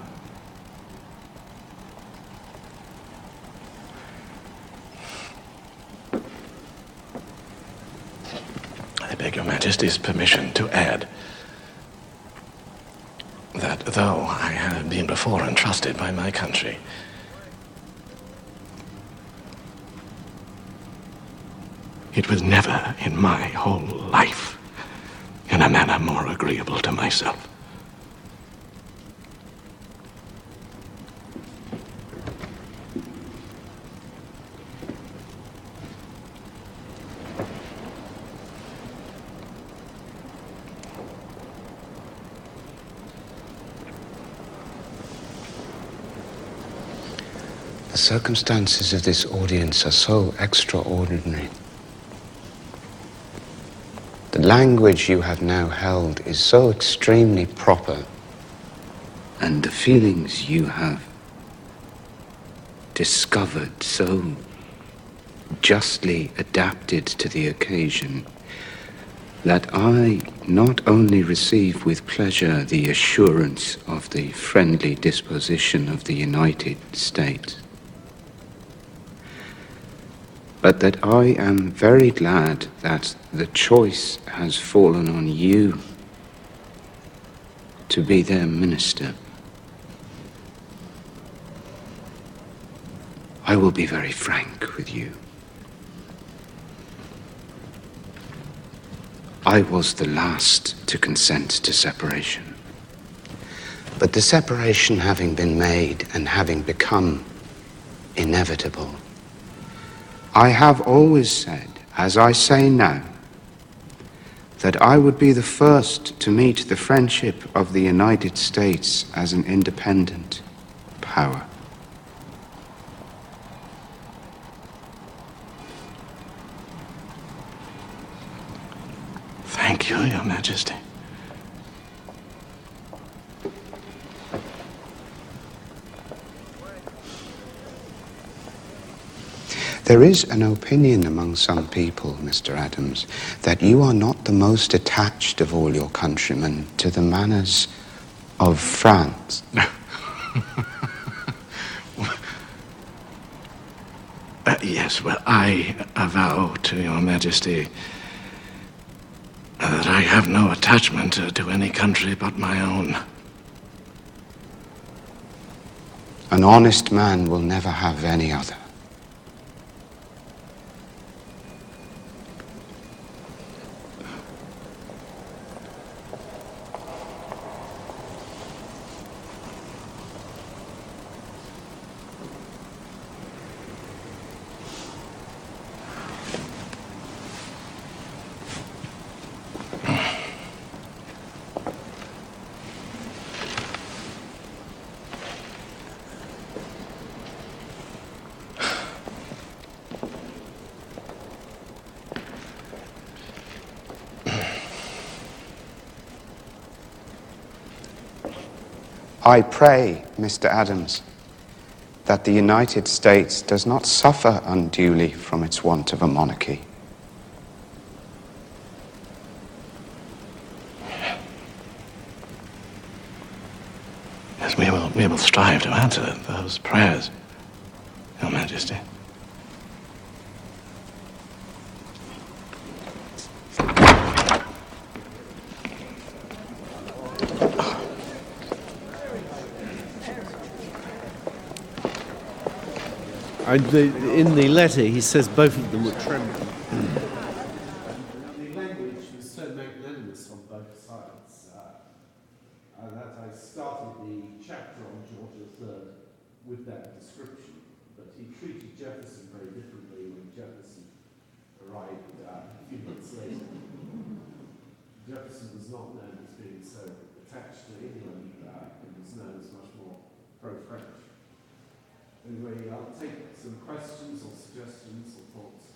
Majesty's permission to add that though I had been before entrusted by my country, it was never in my whole life in a manner more agreeable to myself. The circumstances of this audience are so extraordinary. The language you have now held is so extremely proper, and the feelings you have discovered so justly adapted to the occasion, that I not only receive with pleasure the assurance of the friendly disposition of the United States, but that I am very glad that the choice has fallen on you to be their minister. I will be very frank with you. I was the last to consent to separation. But the separation having been made and having become inevitable, I have always said, as I say now, that I would be the first to meet the friendship of the United States as an independent power. Thank you, Your Majesty. There is an opinion among some people, Mr. Adams, that you are not the most attached of all your countrymen to the manners of France. Yes, well, I avow to Your Majesty that I have no attachment to any country but my own. An honest man will never have any other. I pray, Mr. Adams, that the United States does not suffer unduly from its want of a monarchy. Yes, we will strive to answer those prayers, Your Majesty. In the letter, he says both of them were trembling. The language was so magnanimous on both sides that I started the chapter on George III with that description. But he treated Jefferson very differently when Jefferson arrived a few months later. Jefferson was not known as being so attached to England and was known as much more pro-French. Anyway, I'll take some questions or suggestions or thoughts.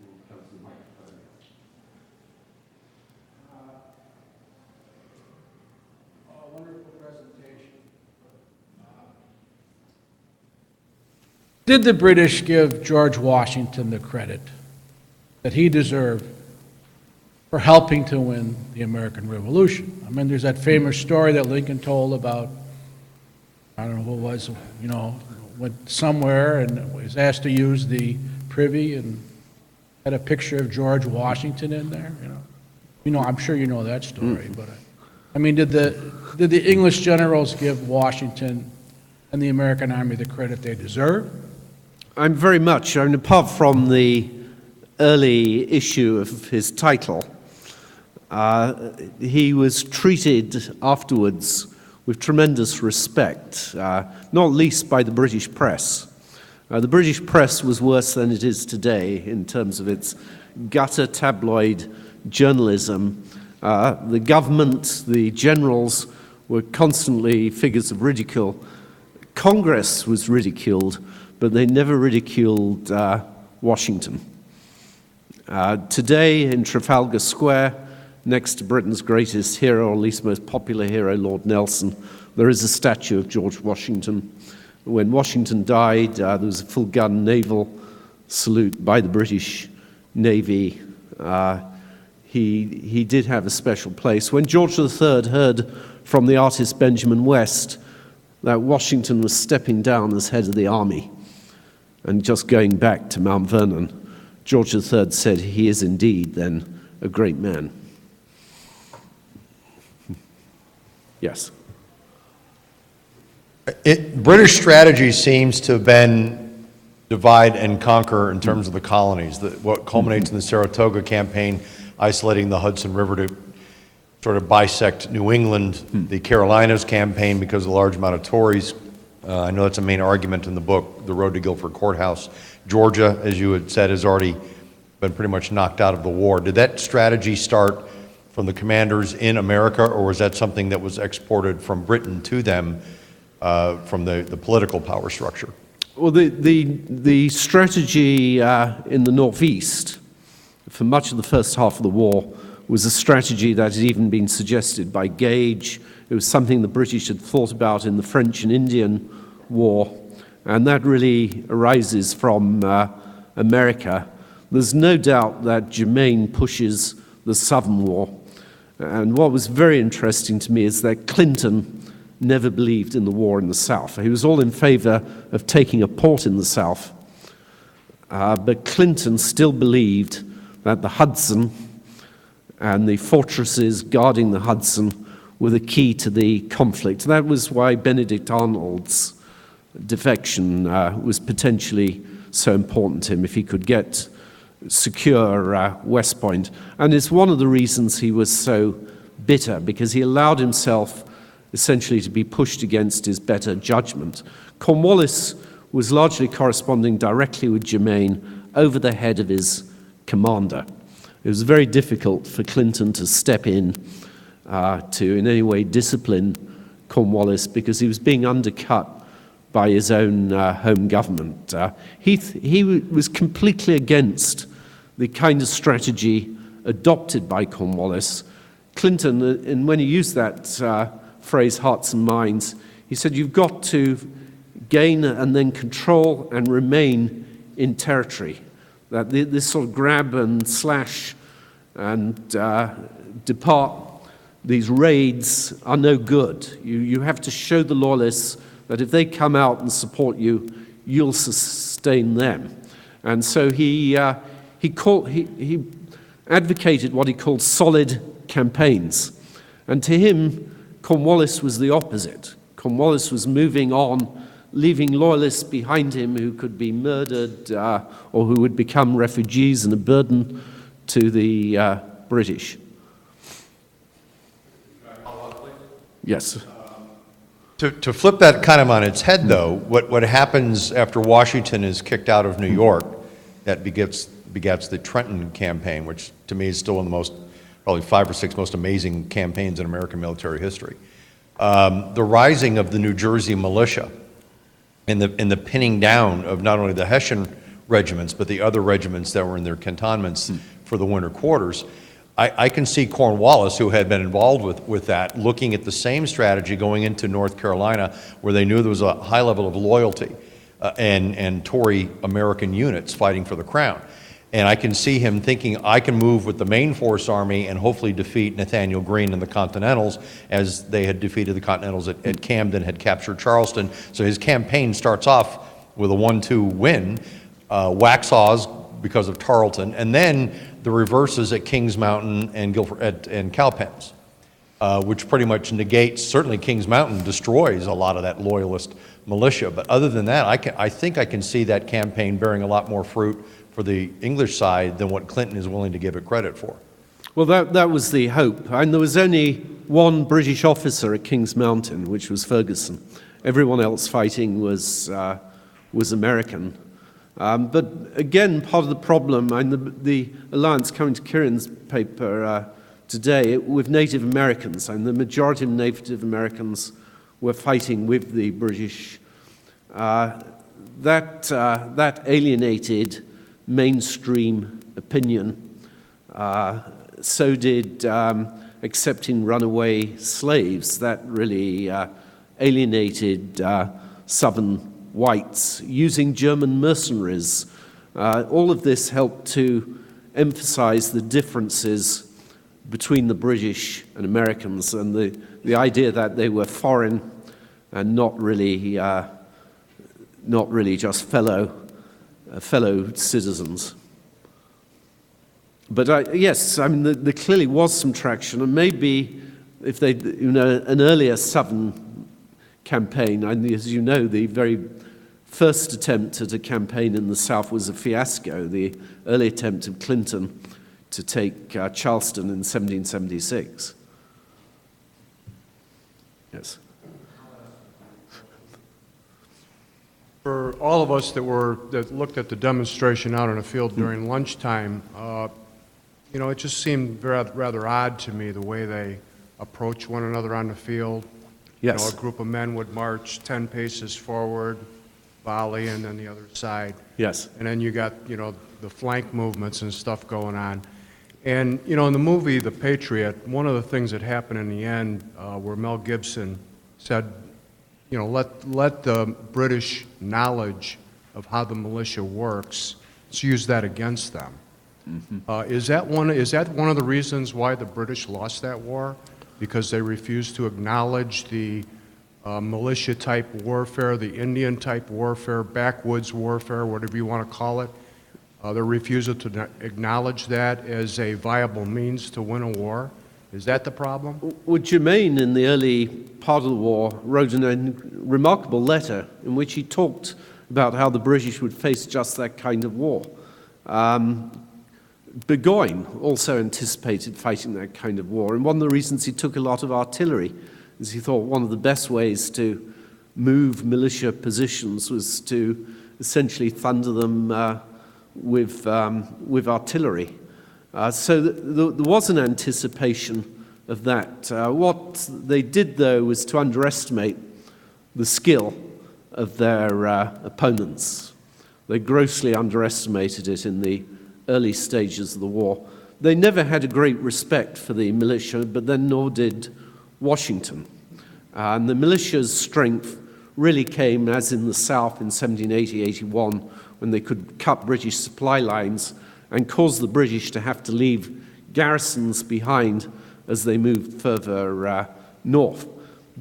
We'll come to the microphone. A wonderful presentation. Did the British give George Washington the credit that he deserved for helping to win the American Revolution? I mean, there's that famous story that Lincoln told about, I don't know who it was, went somewhere and was asked to use the privy and had a picture of George Washington in there, I'm sure you know that story, but I mean, did the English generals give Washington and the American Army the credit they deserve? I'm very much, apart from the early issue of his title, he was treated afterwards with tremendous respect, not least by the British press. The British press was worse than it is today in terms of its gutter tabloid journalism. The government, the generals were constantly figures of ridicule. Congress was ridiculed, but they never ridiculed Washington. Today in Trafalgar Square, next to Britain's greatest hero, or at least most popular hero, Lord Nelson, there is a statue of George Washington. When Washington died, there was a full-gun naval salute by the British Navy. He did have a special place. When George III heard from the artist Benjamin West that Washington was stepping down as head of the army and just going back to Mount Vernon, George III said, "He is indeed then a great man." Yes. British strategy seems to have been divide and conquer in terms of the colonies. What culminates in the Saratoga campaign, isolating the Hudson River to sort of bisect New England, the Carolinas campaign because of the large amount of Tories. I know that's a main argument in the book, The Road to Guilford Courthouse. Georgia, as you had said, has already been pretty much knocked out of the war. Did that strategy start from the commanders in America, or was that something that was exported from Britain to them from the political power structure? Well, the strategy in the Northeast for much of the first half of the war was a strategy that had even been suggested by Gage. It was something the British had thought about in the French and Indian War, and that really arises from America. There's no doubt that Germain pushes the Southern War, and what was very interesting to me is that Clinton never believed in the war in the South. He was all in favor of taking a port in the South, but Clinton still believed that the Hudson and the fortresses guarding the Hudson were the key to the conflict. That was why Benedict Arnold's defection was potentially so important to him, if he could get secure West Point. And it's one of the reasons he was so bitter, because he allowed himself essentially to be pushed against his better judgment. Cornwallis was largely corresponding directly with Germain over the head of his commander. It was very difficult for Clinton to step in to in any way discipline Cornwallis, because he was being undercut by his own home government. He was completely against the kind of strategy adopted by Cornwallis. Clinton, and when he used that phrase, hearts and minds, he said, you've got to gain and then control and remain in territory. That this sort of grab and slash and depart, these raids are no good. You have to show the loyalists that if they come out and support you, you'll sustain them. And so he advocated what he called solid campaigns. And to him, Cornwallis was the opposite. Cornwallis was moving on, leaving loyalists behind him who could be murdered or who would become refugees and a burden to the British. Yes. To flip that kind of on its head, though, what happens after Washington is kicked out of New York, that begets the Trenton campaign, which to me is still one of the most, probably 5 or 6 most amazing campaigns in American military history. The rising of the New Jersey militia and the pinning down of not only the Hessian regiments, but the other regiments that were in their cantonments for the winter quarters. I can see Cornwallis, who had been involved with that, looking at the same strategy going into North Carolina, where they knew there was a high level of loyalty and Tory American units fighting for the crown. And I can see him thinking, I can move with the main force army and hopefully defeat Nathaniel Greene and the Continentals, as they had defeated the Continentals at Camden, had captured Charleston. So his campaign starts off with a 1-2 win. Waxhaws because of Tarleton, and then the reverses at Kings Mountain and and Cowpens, which pretty much negates, certainly Kings Mountain destroys a lot of that loyalist militia. But other than that, I think I can see that campaign bearing a lot more fruit for the English side than what Clinton is willing to give it credit for. Well, that was the hope. And there was only one British officer at Kings Mountain, which was Ferguson. Everyone else fighting was American. But again, part of the problem, and the alliance coming to Kieran's paper today, with Native Americans, and the majority of Native Americans were fighting with the British, that alienated mainstream opinion. So did accepting runaway slaves. That really alienated Southern whites. Using German mercenaries. All of this helped to emphasize the differences between the British and Americans, and the idea that they were foreign and not really just fellow citizens. But yes, I mean, there clearly was some traction, and maybe if they, an earlier Southern campaign, and as you know, the very first attempt at a campaign in the South was a fiasco, the early attempt of Clinton to take Charleston in 1776. Yes. For all of us that looked at the demonstration out in the field during lunchtime, it just seemed rather odd to me the way they approached one another on the field. Yes. A group of men would march 10 paces forward, volley, and then the other side. Yes. And then you got, the flank movements and stuff going on. And, in the movie The Patriot, one of the things that happened in the end where Mel Gibson said, let the British knowledge of how the militia works, let's use that against them. Mm-hmm. Is that one of the reasons why the British lost that war? Because they refused to acknowledge the militia-type warfare, the Indian-type warfare, backwoods warfare, whatever you want to call it. Their refusal to acknowledge that as a viable means to win a war. Is that the problem? Well, Germain, in the early part of the war, wrote a remarkable letter in which he talked about how the British would face just that kind of war. Burgoyne also anticipated fighting that kind of war, and one of the reasons he took a lot of artillery is he thought one of the best ways to move militia positions was to essentially thunder them with artillery. So there was an anticipation of that. What they did, though, was to underestimate the skill of their opponents. They grossly underestimated it in the early stages of the war. They never had a great respect for the militia, but then nor did Washington. And the militia's strength really came, as in the South in 1780-81, when they could cut British supply lines and cause the British to have to leave garrisons behind as they moved further north.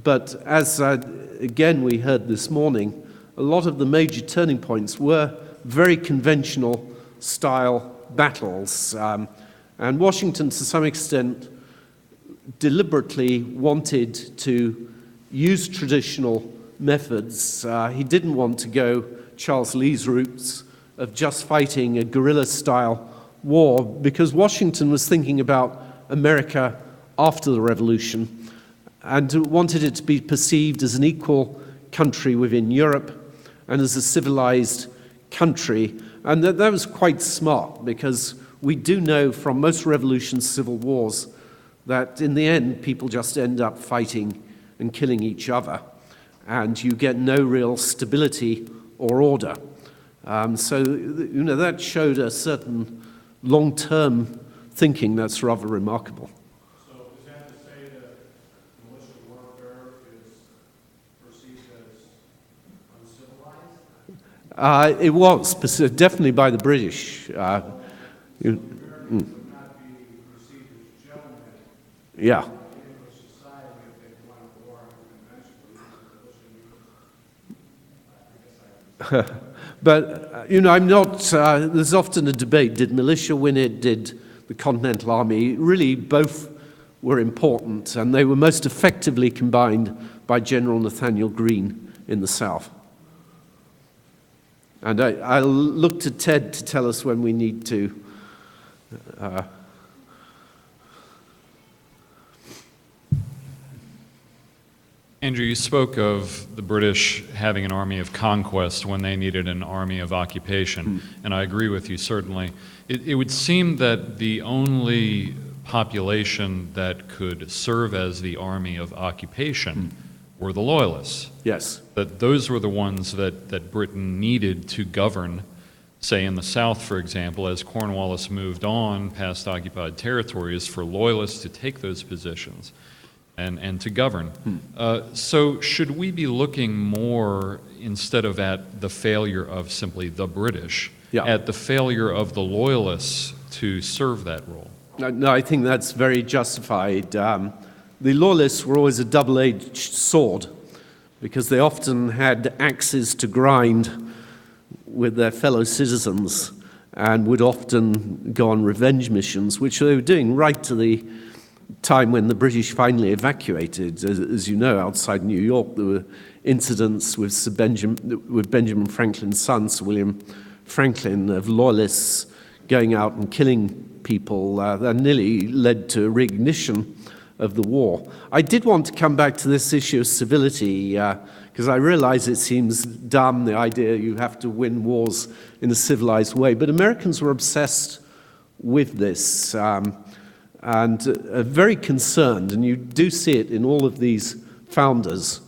But as, again, we heard this morning, a lot of the major turning points were very conventional style battles. And Washington, to some extent, deliberately wanted to use traditional methods. He didn't want to go Charles Lee's routes of just fighting a guerrilla-style war, because Washington was thinking about America after the Revolution and wanted it to be perceived as an equal country within Europe and as a civilized country. And that was quite smart, because we do know from most revolutions, civil wars, that in the end, people just end up fighting and killing each other, and you get no real stability or order. So, that showed a certain long-term thinking that's rather remarkable. So is that to say that militia warfare is perceived as uncivilized? It was, definitely by the British. Would not be perceived as gentlemen Yeah. in English society if they wanted war conventionally. But, I'm not, there's often a debate, did militia win it, did the Continental Army? Really, both were important, and they were most effectively combined by General Nathaniel Greene in the South. And I'll look to Ted to tell us when we need to Andrew, you spoke of the British having an army of conquest when they needed an army of occupation, and I agree with you, certainly. It would seem that the only population that could serve as the army of occupation were the Loyalists. Yes. That those were the ones that Britain needed to govern, say in the South, for example, as Cornwallis moved on past occupied territories, for Loyalists to take those positions and to govern. So should we be looking more, instead of at the failure of simply the British, at the failure of the Loyalists to serve that role? No, I think that's very justified. The Loyalists were always a double-edged sword because they often had axes to grind with their fellow citizens and would often go on revenge missions, which they were doing right to the time when the British finally evacuated. As you know, outside New York, there were incidents with Benjamin Franklin's son, Sir William Franklin, of Loyalists going out and killing people that nearly led to reignition of the war. I did want to come back to this issue of civility because I realize it seems dumb, the idea you have to win wars in a civilized way, but Americans were obsessed with this and very concerned, and you do see it in all of these founders,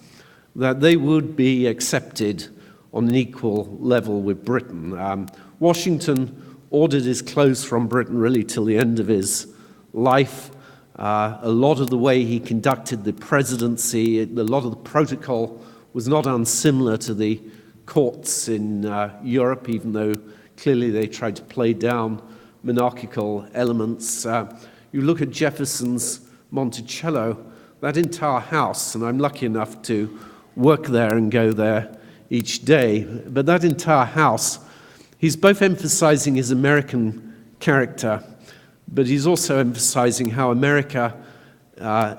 that they would be accepted on an equal level with Britain. Washington ordered his clothes from Britain really till the end of his life. A lot of the way he conducted the presidency, a lot of the protocol was not unsimilar to the courts in Europe, even though clearly they tried to play down monarchical elements. You look at Jefferson's Monticello, that entire house, and I'm lucky enough to work there and go there each day, but that entire house, he's both emphasizing his American character, but he's also emphasizing how America,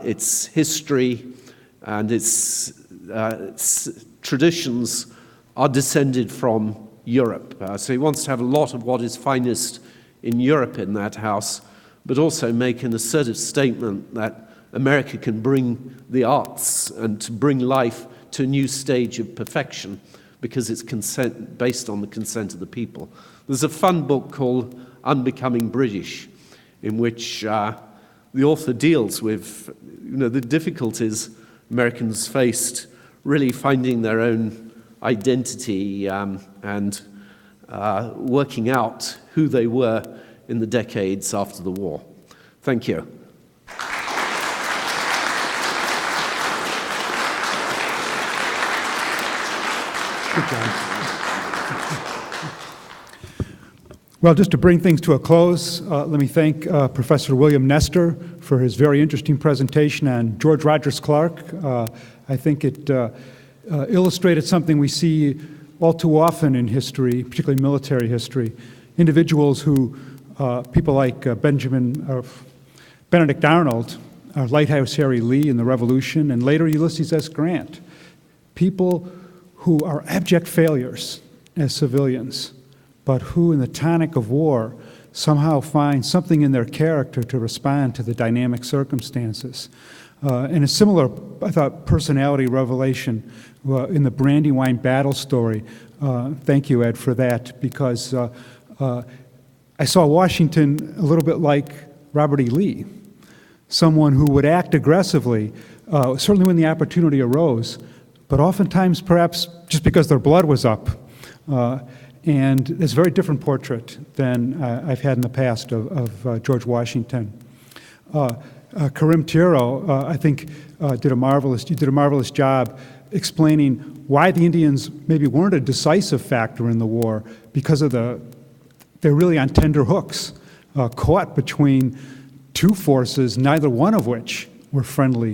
its history and its traditions are descended from Europe. So he wants to have a lot of what is finest in Europe in that house, but also make an assertive statement that America can bring the arts and to bring life to a new stage of perfection because it's based on the consent of the people. There's a fun book called Unbecoming British, in which the author deals with the difficulties Americans faced really finding their own identity and working out who they were in the decades after the war. Thank you. Good job. Well, just to bring things to a close, let me thank Professor William Nestor for his very interesting presentation on George Rogers Clark. I think it illustrated something we see all too often in history, particularly military history. Individuals who, people like Benedict Arnold, Lighthouse Harry Lee in the Revolution, and later Ulysses S. Grant. People who are abject failures as civilians, but who in the tonic of war somehow find something in their character to respond to the dynamic circumstances. And a similar, I thought, personality revelation in the Brandywine battle story. Thank you, Ed, for that, because I saw Washington a little bit like Robert E. Lee, someone who would act aggressively, certainly when the opportunity arose, but oftentimes perhaps just because their blood was up. And it's a very different portrait than I've had in the past of George Washington. Karim Tiro, I think, you did a marvelous job explaining why the Indians maybe weren't a decisive factor in the war because of they're really on tender hooks, caught between two forces, neither one of which were friendly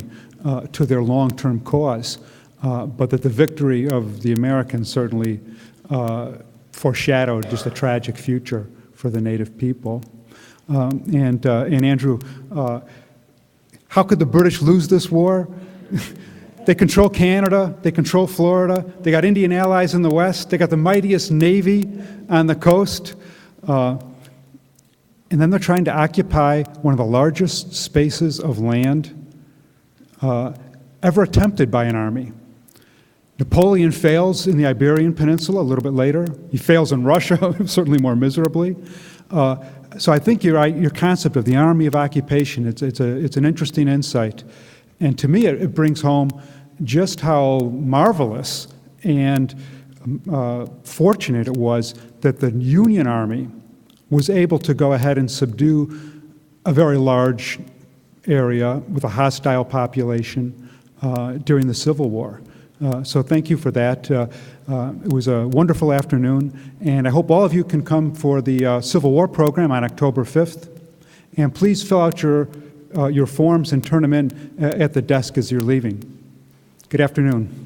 to their long-term cause, but that the victory of the Americans certainly foreshadowed just a tragic future for the native people. And Andrew, how could the British lose this war? They control Canada, they control Florida, they got Indian allies in the west, they got the mightiest navy on the coast, and then they're trying to occupy one of the largest spaces of land ever attempted by an army. Napoleon fails in the Iberian Peninsula a little bit later. He fails in Russia, certainly more miserably. So I think you're right, your concept of the army of occupation, it's an interesting insight. And to me, it brings home just how marvelous and fortunate it was that the Union Army was able to go ahead and subdue a very large area with a hostile population during the Civil War. So thank you for that. It was a wonderful afternoon, and I hope all of you can come for the Civil War program on October 5th. And please fill out your forms and turn them in at the desk as you're leaving. Good afternoon.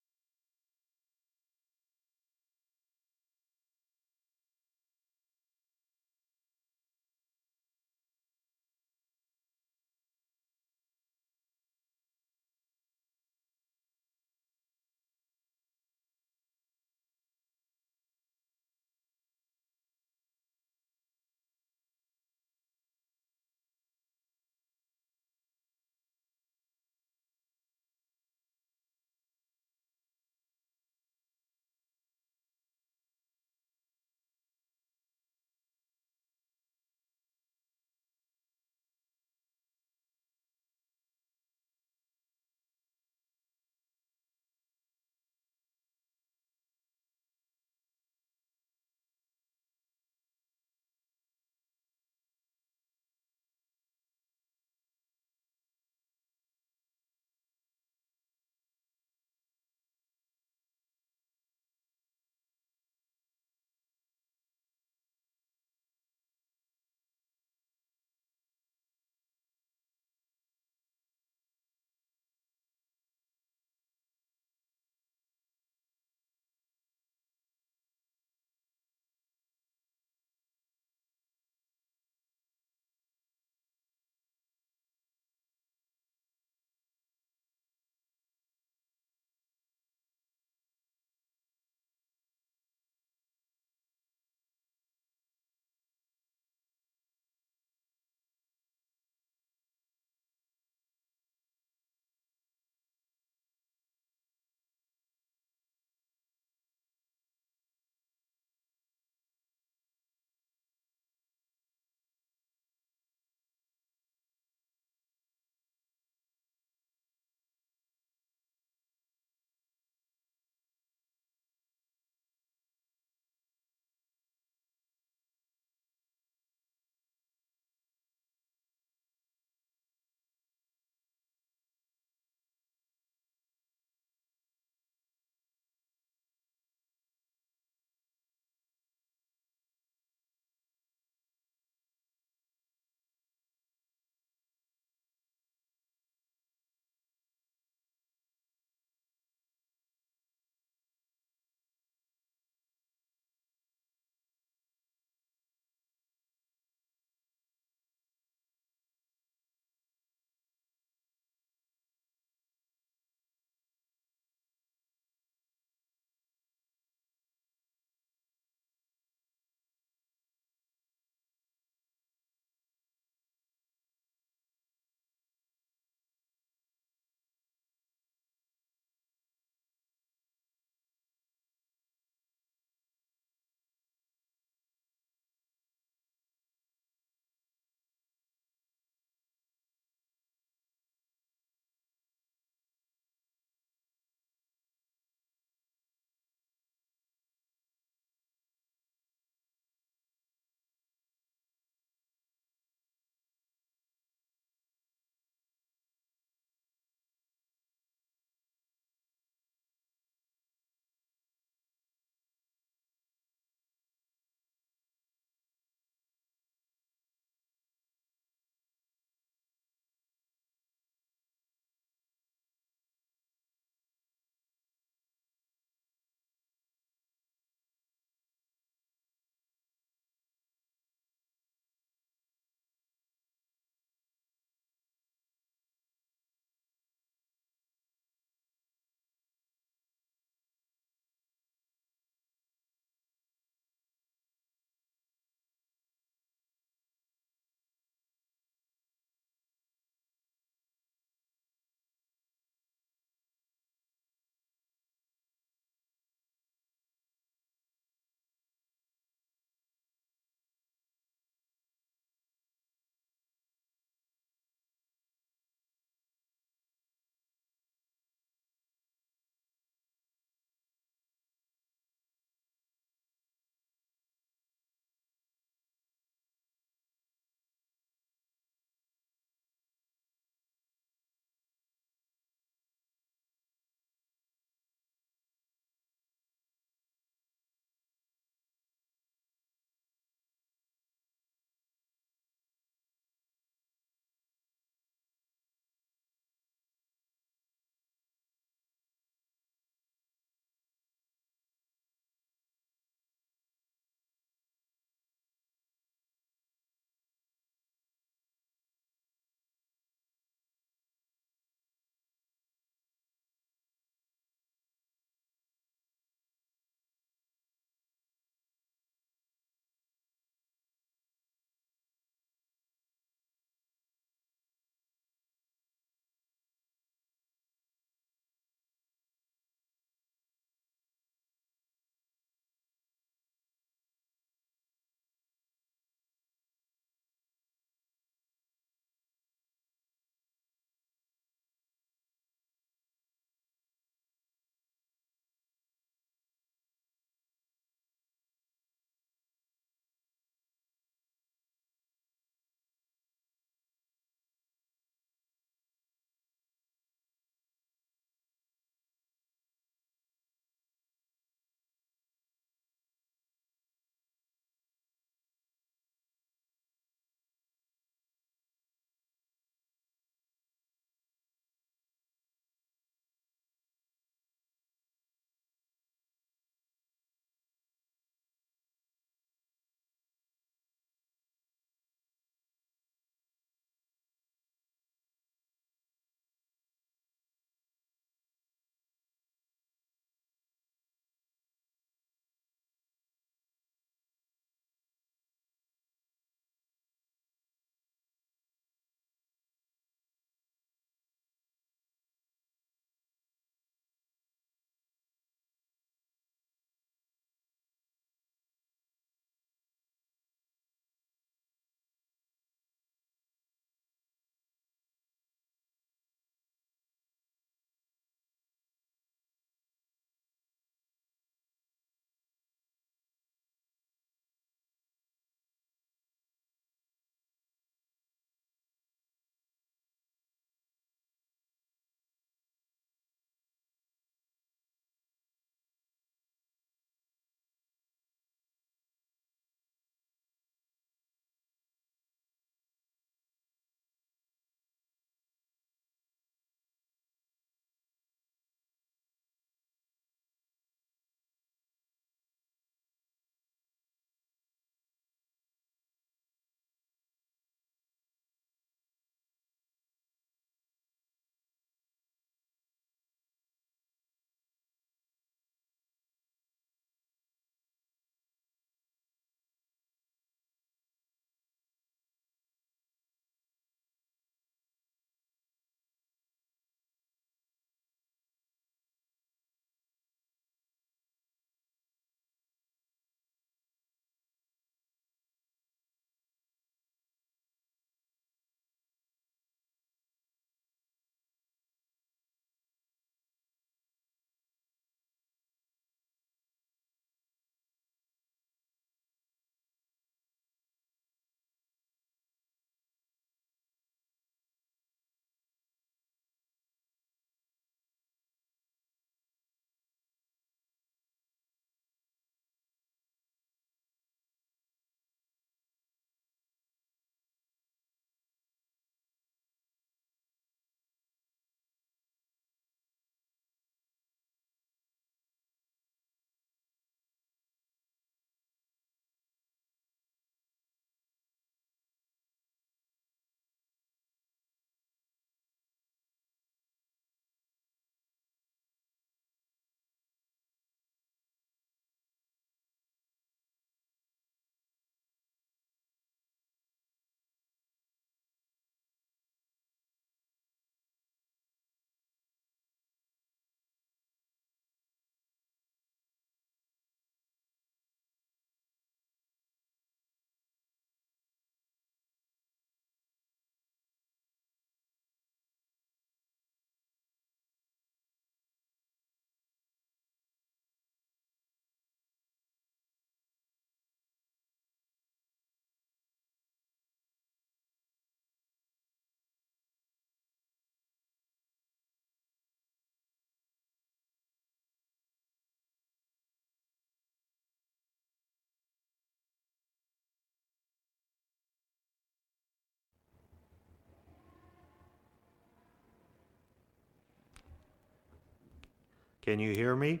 Can you hear me?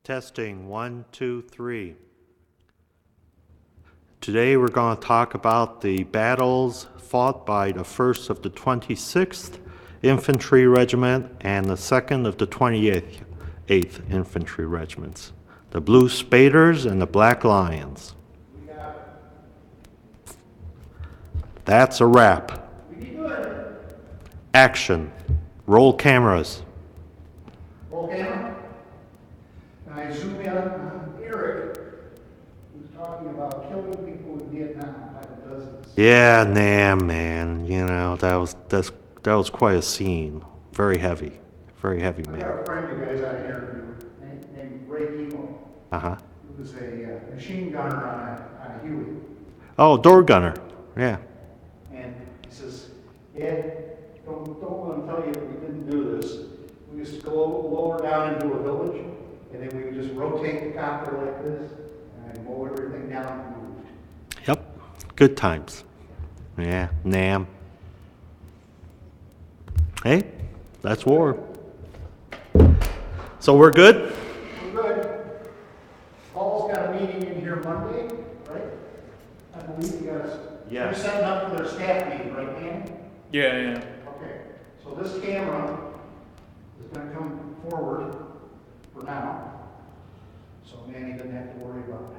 Testing, 1, 2, 3. Today we're going to talk about the battles fought by the 1st of the 26th Infantry Regiment and the 2nd of the 28th Infantry Regiments, the Blue Spaders and the Black Lions. That's a wrap. Action. Roll cameras. Roll camera. And I zoom in on Eric, who's talking about killing people in Vietnam by the dozens. Yeah, man. You know, that was quite a scene. Very heavy I man. got a friend you guys I interviewed named Ray Emo. Uh-huh. He was a machine gunner on a Huey. Oh, door gunner. Yeah. And he says, Ed, don't let them tell you we didn't do this. We used to go lower down into a village, and then we would just rotate the copter like this, and mow everything down and move. Yep. Good times. Yeah. Nam. Hey, that's war. So we're good? We're good. Paul's got a meeting in here Monday, right? I believe you guys. Yeah. You're setting up for their staff meeting, right, Dan? Yeah. Okay. So this camera is going to come forward for now. So Manny doesn't have to worry about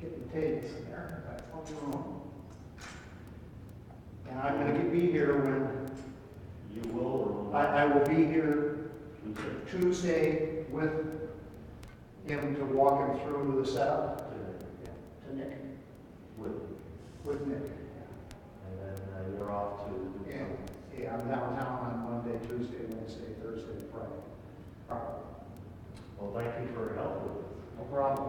getting the tapes in there. That's all you know. And I'm going to be here when you will. I will be here Tuesday with him to walk him through the setup to Nick. With Nick. And then you're off to. Yeah, I'm downtown on Monday, Tuesday, Wednesday, Thursday, Friday. All right. Well, thank you for your help with this. No problem.